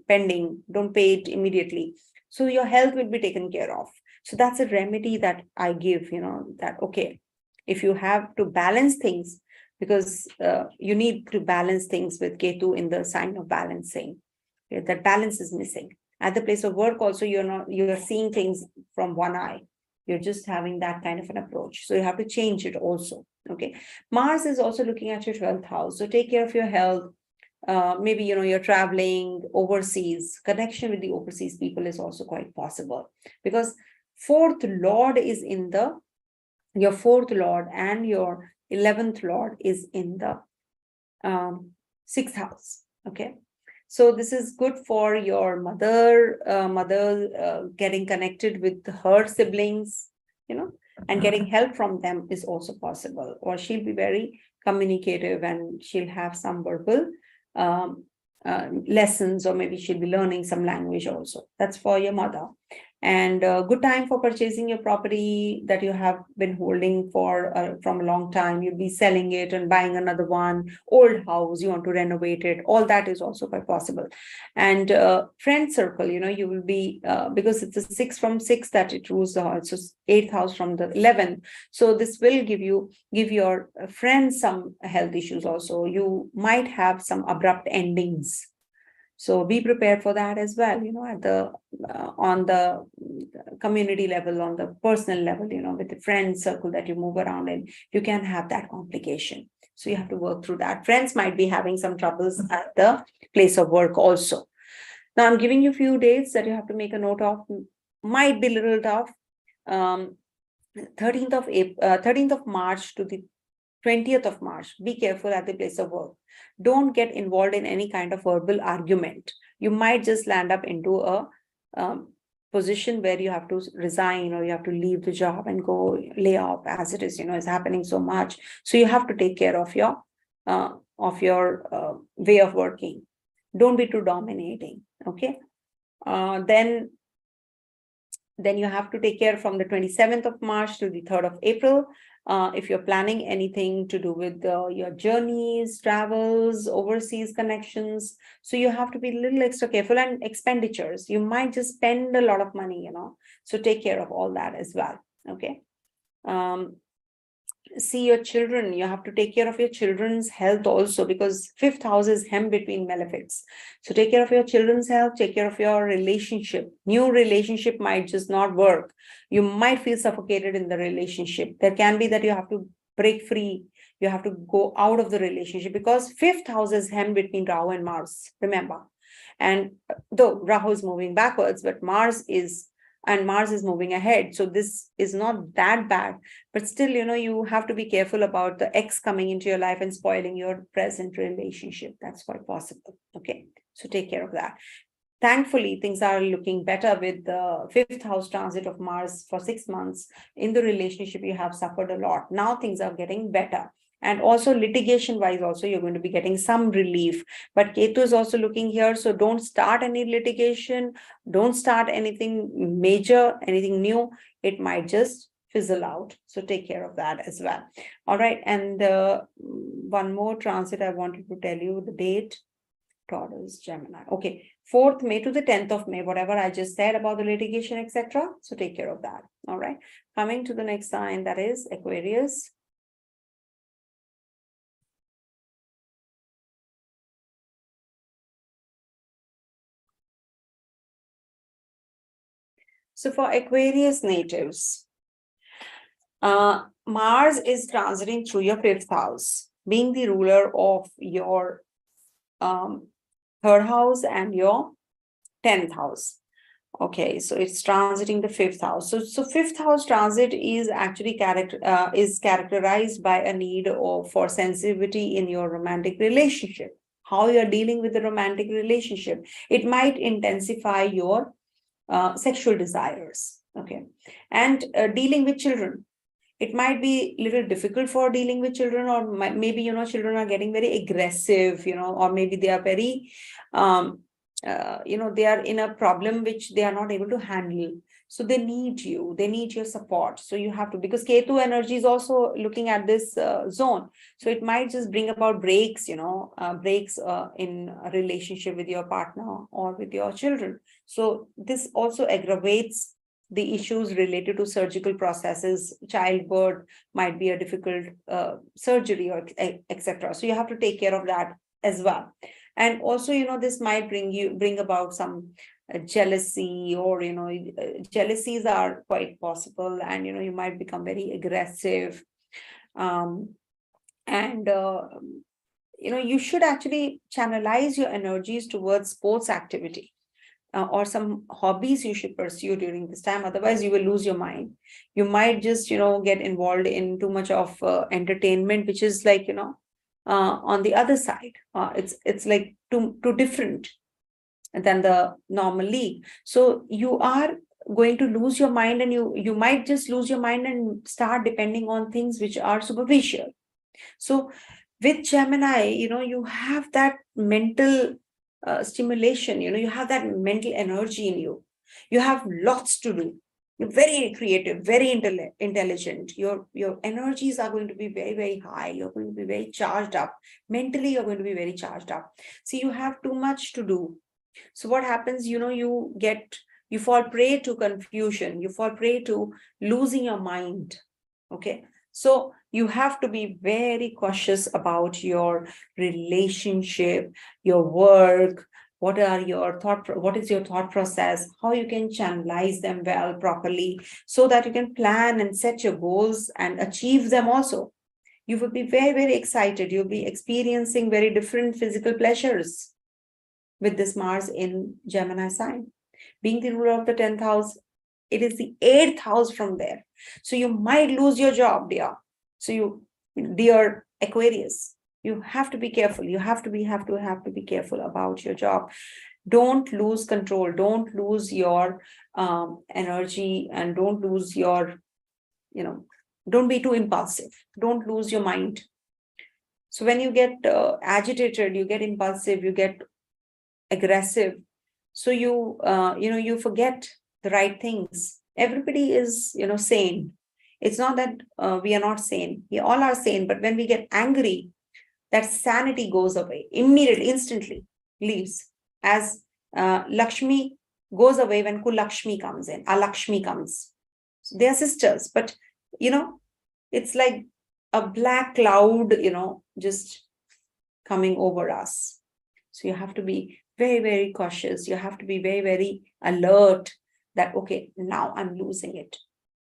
pending. Don't pay it immediately. So your health will be taken care of. So that's a remedy that I give, that, okay, if you have to balance things, because you need to balance things with Ketu in the sign of balancing. Okay, that balance is missing. At the place of work also, you're seeing things from one eye. You're just having that kind of an approach. So you have to change it also. Okay. Mars is also looking at your 12th house. So take care of your health. Maybe, you're traveling overseas. Connection with the overseas people is also quite possible, because fourth lord is in your fourth lord, and your 11th lord is in the sixth house. Okay. So this is good for your mother, getting connected with her siblings, and getting help from them is also possible. Or she'll be very communicative and she'll have some verbal lessons, or maybe she'll be learning some language also. That's for your mother. And good time for purchasing your property that you have been holding for from a long time. You'll be selling it and buying another one. Old house, you want to renovate it. All that is also quite possible. And friend circle, you will be, because it's a 6 from 6 that it rules the heart. So 8th house from the 11th. So this will give your friends some health issues also. You might have some abrupt endings. So be prepared for that as well, at the on the community level, on the personal level, with the friend circle that you move around in, you can have that complication. So you have to work through that. Friends might be having some troubles at the place of work also. Now I'm giving you a few dates that you have to make a note of. Might be a little tough. 13th of March to the 20th of March, be careful at the place of work. Don't get involved in any kind of verbal argument. You might just land up into a position where you have to resign, or you have to leave the job and go lay off, as it is, is happening so much. So you have to take care of your way of working. Don't be too dominating. Okay. Then you have to take care from the 27th of March to the 3rd of April. If you're planning anything to do with your journeys, travels, overseas connections. So you have to be a little extra careful, and expenditures. You might just spend a lot of money, so take care of all that as well. Okay. See your children. You have to take care of your children's health also, because 5th house is hem between malefics. So take care of your children's health, take care of your relationship. New relationship might just not work. You might feel suffocated in the relationship. There can be that you have to break free. You have to go out of the relationship, because 5th house is hem between Rahu and Mars, remember. And though Rahu is moving backwards, but Mars is moving ahead. So this is not that bad, but still, you have to be careful about the ex coming into your life and spoiling your present relationship. That's quite possible. Okay. So take care of that. Thankfully, things are looking better with the 5th house transit of Mars for 6 months. In the relationship, you have suffered a lot. Now things are getting better. And also litigation wise also, you're going to be getting some relief. But Ketu is also looking here. So don't start any litigation. Don't start anything major, anything new. It might just fizzle out. So take care of that as well. All right. And one more transit I wanted to tell you, the date. Taurus, Gemini. Okay. 4th May to the 10th of May, whatever I just said about the litigation, etc. So take care of that. All right. Coming to the next sign, that is Aquarius. So for Aquarius natives, Mars is transiting through your 5th house, being the ruler of your 3rd house and your 10th house. Okay, so it's transiting the 5th house. So 5th house transit is actually characterized by a need for sensitivity in your romantic relationship. How you're dealing with the romantic relationship. It might intensify your sexual desires. Okay, and dealing with children. It might be a little difficult for dealing with children, or maybe, children are getting very aggressive, or maybe they are very they are in a problem which they are not able to handle. So they need you, they need your support. So you have to, because Ketu energy is also looking at this zone. So it might just bring about breaks, breaks in a relationship with your partner or with your children. So this also aggravates the issues related to surgical processes. Childbirth might be a difficult surgery, or etc. So you have to take care of that as well. And also, this might bring about some jealousy, or jealousies are quite possible, and you might become very aggressive. And you should actually channelize your energies towards sports activity, or some hobbies you should pursue during this time. Otherwise you will lose your mind. You might just get involved in too much of entertainment, which is like on the other side. It's like too different than the normal league. So you are going to lose your mind, and you might just lose your mind and start depending on things which are superficial. So with Gemini, you have that mental stimulation, you have that mental energy in you. You have lots to do. You're very creative, very intelligent. Your energies are going to be very, very high. You're going to be very charged up. Mentally, you're going to be very charged up. See, you have too much to do. So what happens, you fall prey to confusion. You fall prey to losing your mind. Okay. So you have to be very cautious about your relationship, your work. What is your thought process, how you can channelize them well, properly, so that you can plan and set your goals and achieve them also. You will be very, very excited. You'll be experiencing very different physical pleasures with this Mars in Gemini sign. Being the ruler of the 10th house, it is the 8th house from there. So you might lose your job, dear. So dear Aquarius, you have to be careful. You have to be careful about your job. Don't lose control. Don't lose your energy, and don't lose your, don't be too impulsive. Don't lose your mind. So when you get agitated, you get impulsive, you get aggressive. So you forget the right things. Everybody is, sane. It's not that we are not sane. We all are sane, but when we get angry, that sanity goes away immediately, instantly, leaves. As Lakshmi goes away when Kulakshmi comes in, Alakshmi comes. So they are sisters, but it's like a black cloud, just coming over us. So you have to be very, very cautious. You have to be very, very alert that, okay, now I'm losing it.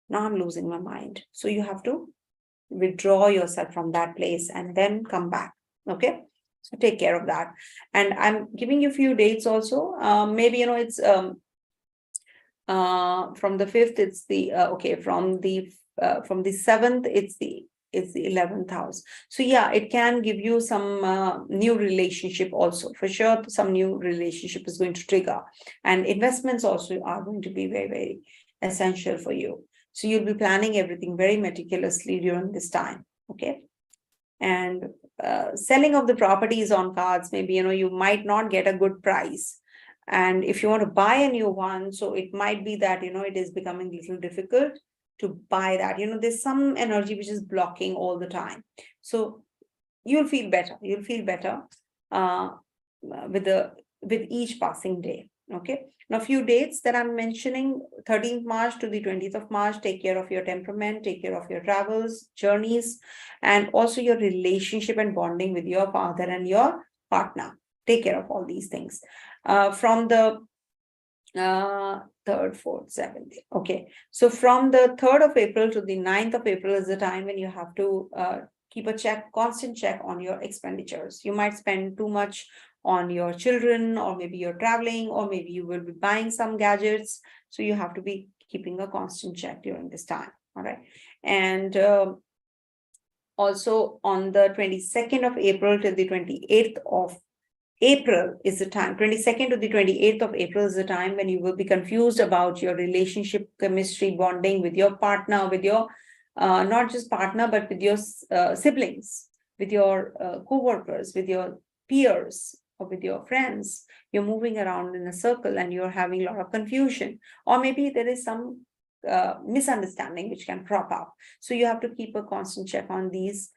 Now I'm losing my mind. So you have to withdraw yourself from that place and then come back. Okay. So take care of that. And I'm giving you a few dates also. Maybe, it's from the 5th, it's the, from the 7th, it's the 11th house. So yeah, it can give you some new relationship also. For sure, some new relationship is going to trigger. And investments also are going to be very, very essential for you. So you'll be planning everything very meticulously during this time. Okay. And selling of the properties on cards, maybe, you might not get a good price. And if you want to buy a new one, so it might be that, it is becoming a little difficult to buy that. There's some energy which is blocking all the time. So you'll feel better. You'll feel better with each passing day. Okay. Now, a few dates that I'm mentioning: 13th March to the 20th of March. Take care of your temperament, take care of your travels, journeys, and also your relationship and bonding with your father and your partner. Take care of all these things. From the 3rd, 4th, 7th. Okay. So from the 3rd of April to the 9th of April is the time when you have to keep a constant check on your expenditures. You might spend too much on your children, or maybe you're traveling, or maybe you will be buying some gadgets. So you have to be keeping a constant check during this time. All right. And also on the 22nd of April till the 28th of April is the time. 22nd to the 28th of April is the time when you will be confused about your relationship, chemistry, bonding with your partner, with your not just partner, but with your siblings, with your co-workers, with your peers. or with your friends, you're moving around in a circle and you're having a lot of confusion, or maybe there is some misunderstanding which can crop up. So you have to keep a constant check on these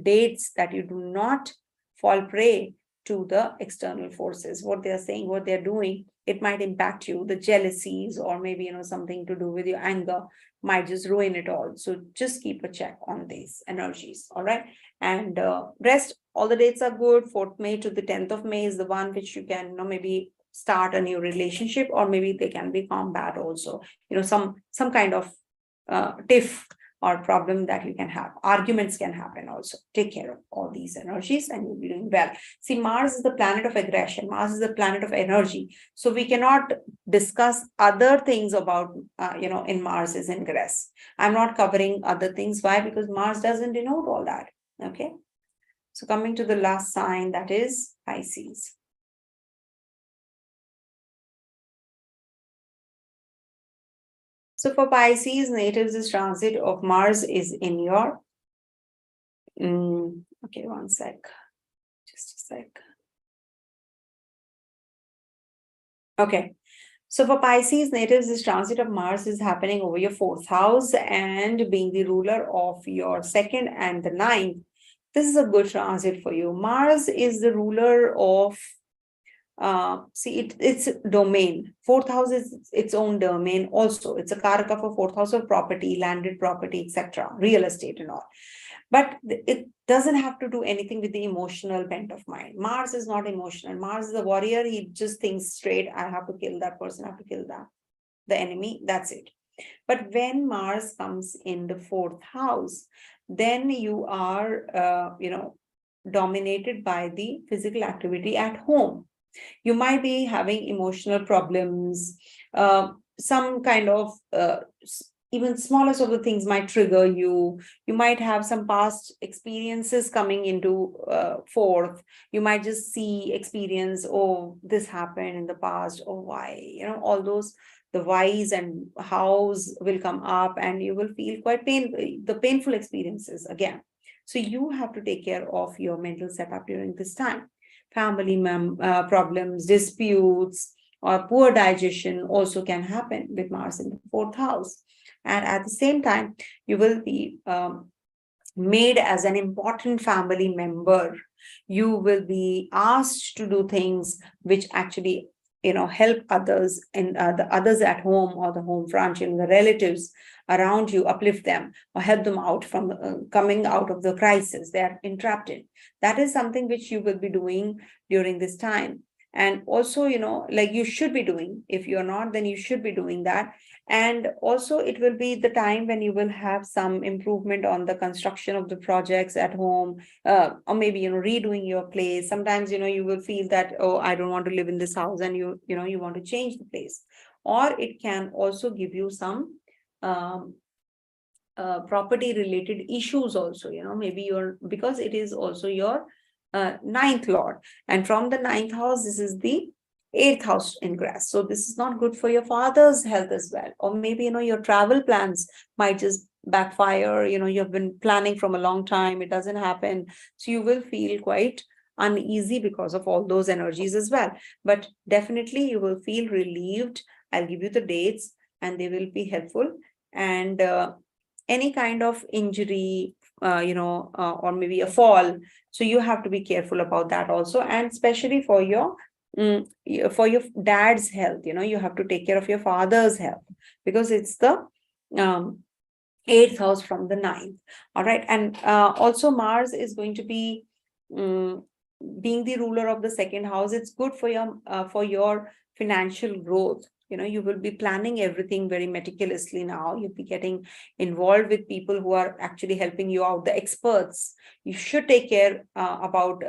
dates, that you do not fall prey to the external forces, what they are saying, what they're doing. It might impact you. The jealousies, or maybe something to do with your anger, might just ruin it all. So just keep a check on these energies. All right. And rest, all the dates are good. 4th May to the 10th of May is the one which you can maybe start a new relationship, or maybe they can be combat also. Some kind of tiff or problem that you can have. Arguments can happen also. Take care of all these energies and you'll be doing well. See, Mars is the planet of aggression. Mars is the planet of energy. So we cannot discuss other things about, in Mars's ingress. I'm not covering other things. Why? Because Mars doesn't denote all that. Okay. So coming to the last sign, that is Pisces. So for Pisces, natives, this transit of Mars is in your, okay, one sec, just a sec. Okay, so for Pisces, natives, this transit of Mars is happening over your 4th house, and being the ruler of your 2nd and the 9th, this is a good transit for you. Mars is the ruler of it's domain. 4th house is its own domain also. It's a karaka for 4th house of property, landed property, etc., real estate and all. But it doesn't have to do anything with the emotional bent of mind. Mars is not emotional. Mars is a warrior. He just thinks straight. I have to kill that person. I have to kill the enemy. That's it. But when Mars comes in the 4th house, then you are, dominated by the physical activity at home. You might be having emotional problems, some kind of even smallest of the things might trigger you. You might have some past experiences coming into 4th. You might just experience, oh, this happened in the past, oh, why, all those, the whys and hows will come up, and you will feel quite the painful experiences again. So you have to take care of your mental setup during this time. Family problems, disputes, or poor digestion also can happen with Mars in the 4th house. And at the same time, you will be made as an important family member. You will be asked to do things which actually, help others, and the others at home or the home front, the relatives around you, uplift them or help them out from coming out of the crisis they are entrapped in. That is something which you will be doing during this time. And also, like you should be doing, if you're not, then you should be doing that. And also it will be the time when you will have some improvement on the construction of the projects at home, or maybe, redoing your place. Sometimes, you will feel that, oh, I don't want to live in this house, and you want to change the place. Or it can also give you some property related issues also, maybe because it is also your 9th lord, and from the 9th house, this is the 8th house ingress. So this is not good for your father's health as well. Or maybe, your travel plans might just backfire. You've been planning from a long time, it doesn't happen. So you will feel quite uneasy because of all those energies as well. But definitely you will feel relieved. I'll give you the dates and they will be helpful. And any kind of injury, or maybe a fall. So you have to be careful about that also. And especially for your dad's health, you have to take care of your father's health, because it's the 8th house from the 9th. All right. And also Mars is going to be being the ruler of the 2nd house. It's good for your financial growth. You will be planning everything very meticulously now. You'll be getting involved with people who are actually helping you out, the experts. You should take care about,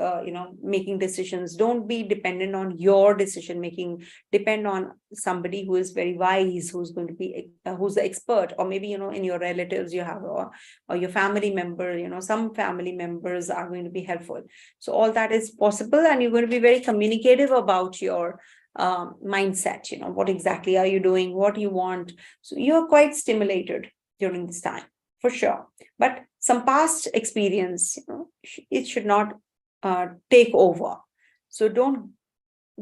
making decisions. Don't be dependent on your decision making. Depend on somebody who is very wise, who's going to be, who's the expert. Or maybe, in your relatives you have, or your family member, some family members are going to be helpful. So all that is possible, and you're going to be very communicative about your mindset, what exactly are you doing, what you want. So you're quite stimulated during this time, for sure. But some past experience, it should not take over. So don't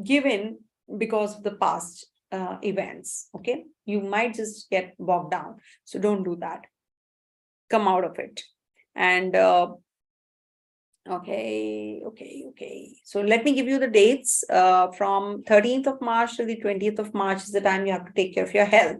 give in because of the past events. Okay, you might just get bogged down. So don't do that. Come out of it. And okay. So let me give you the dates. From 13th of March to the 20th of March is the time you have to take care of your health.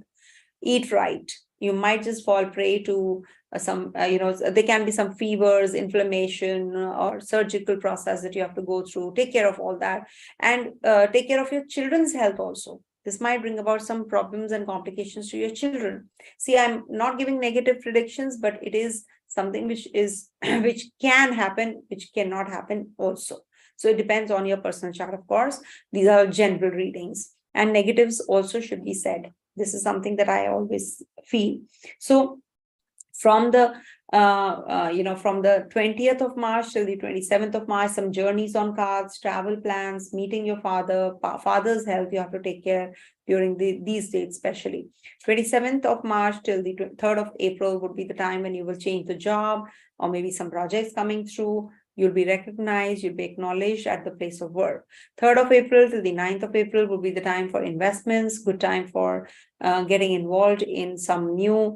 Eat right. You might just fall prey to some, there can be some fevers, inflammation, or surgical process that you have to go through. Take care of all that, and take care of your children's health also. This might bring about some problems and complications to your children. See, I'm not giving negative predictions, but it is something which is which can happen, which cannot happen also. So it depends on your personal chart, of course. These are general readings, and negatives also should be said. This is something that I always feel. So from the from the 20th of March till the 27th of March, some journeys on cards, travel plans, meeting your father's health you have to take care during these dates, especially 27th of March till the 3rd of April would be the time when you will change the job, or maybe some projects coming through. You'll be recognized, you'll be acknowledged at the place of work. 3rd of April to the 9th of April will be the time for investments, good time for getting involved in some new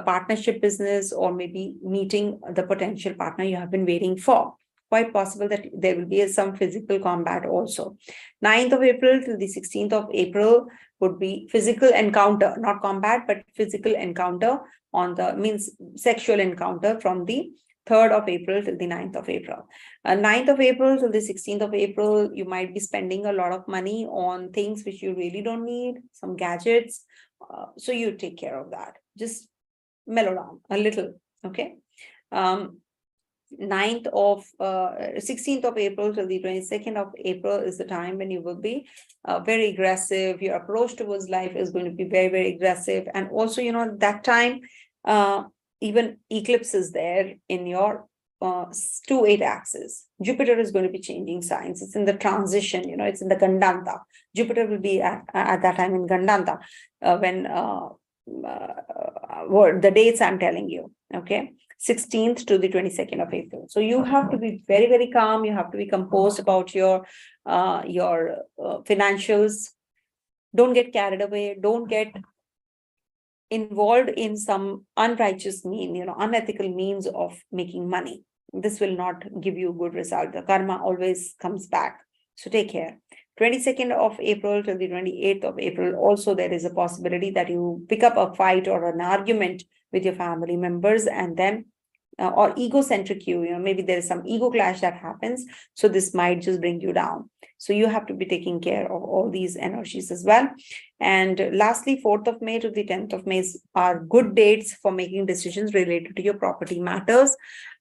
partnership business, or maybe meeting the potential partner you have been waiting for. Quite possible that there will be some physical combat also. 9th of April to the 16th of April would be physical encounter, not combat, but physical encounter means sexual encounter from the 3rd of April till the 9th of April. 9th of April till the 16th of April, you might be spending a lot of money on things which you really don't need, some gadgets. So you take care of that. Just mellow down a little. Okay. 16th of April till the 22nd of April is the time when you will be very aggressive. Your approach towards life is going to be very, very aggressive. And also, that time, even eclipse is there in your 2-8 axis. Jupiter is going to be changing signs. It's in the transition, it's in the Gandanta. Jupiter will be at that time in Gandanta when the dates I'm telling you. Okay. 16th to the 22nd of April. So you have to be very, very calm. You have to be composed about your financials. Don't get carried away. Don't get involved in some unrighteous unethical means of making money. This will not give you a good result. The karma always comes back. So take care. 22nd of April till the 28th of April, also there is a possibility that you pick up a fight or an argument with your family members, and then or egocentric maybe there is some ego clash that happens. So this might just bring you down. So you have to be taking care of all these energies as well. And lastly, 4th of May to the 10th of May are good dates for making decisions related to your property matters.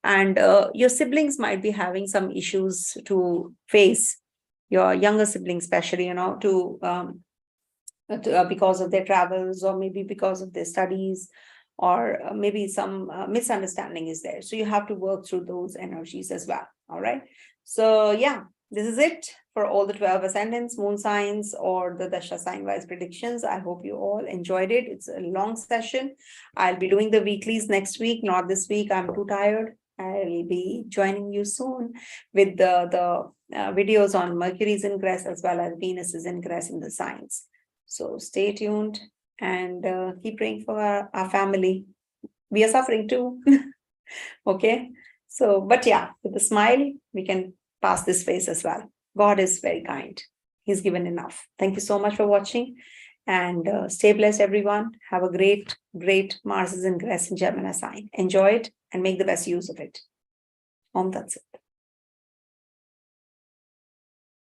And your siblings might be having some issues to face, your younger siblings especially, because of their travels, or maybe because of their studies, or maybe some misunderstanding is there. So you have to work through those energies as well. All right. So yeah, this is it for all the 12 ascendants, moon signs, or the Dasha sign-wise predictions. I hope you all enjoyed it. It's a long session. I'll be doing the weeklies next week, not this week. I'm too tired. I'll be joining you soon with the videos on Mercury's ingress as well as Venus's ingress in the signs. So stay tuned and keep praying for our family. We are suffering too. Okay. So, but yeah, with a smile, we can pass this phase as well. God is very kind. He's given enough. Thank you so much for watching, and stay blessed, everyone. Have a great, great Mars' ingress in Gemini sign. Enjoy it and make the best use of it. Om Tat Sat.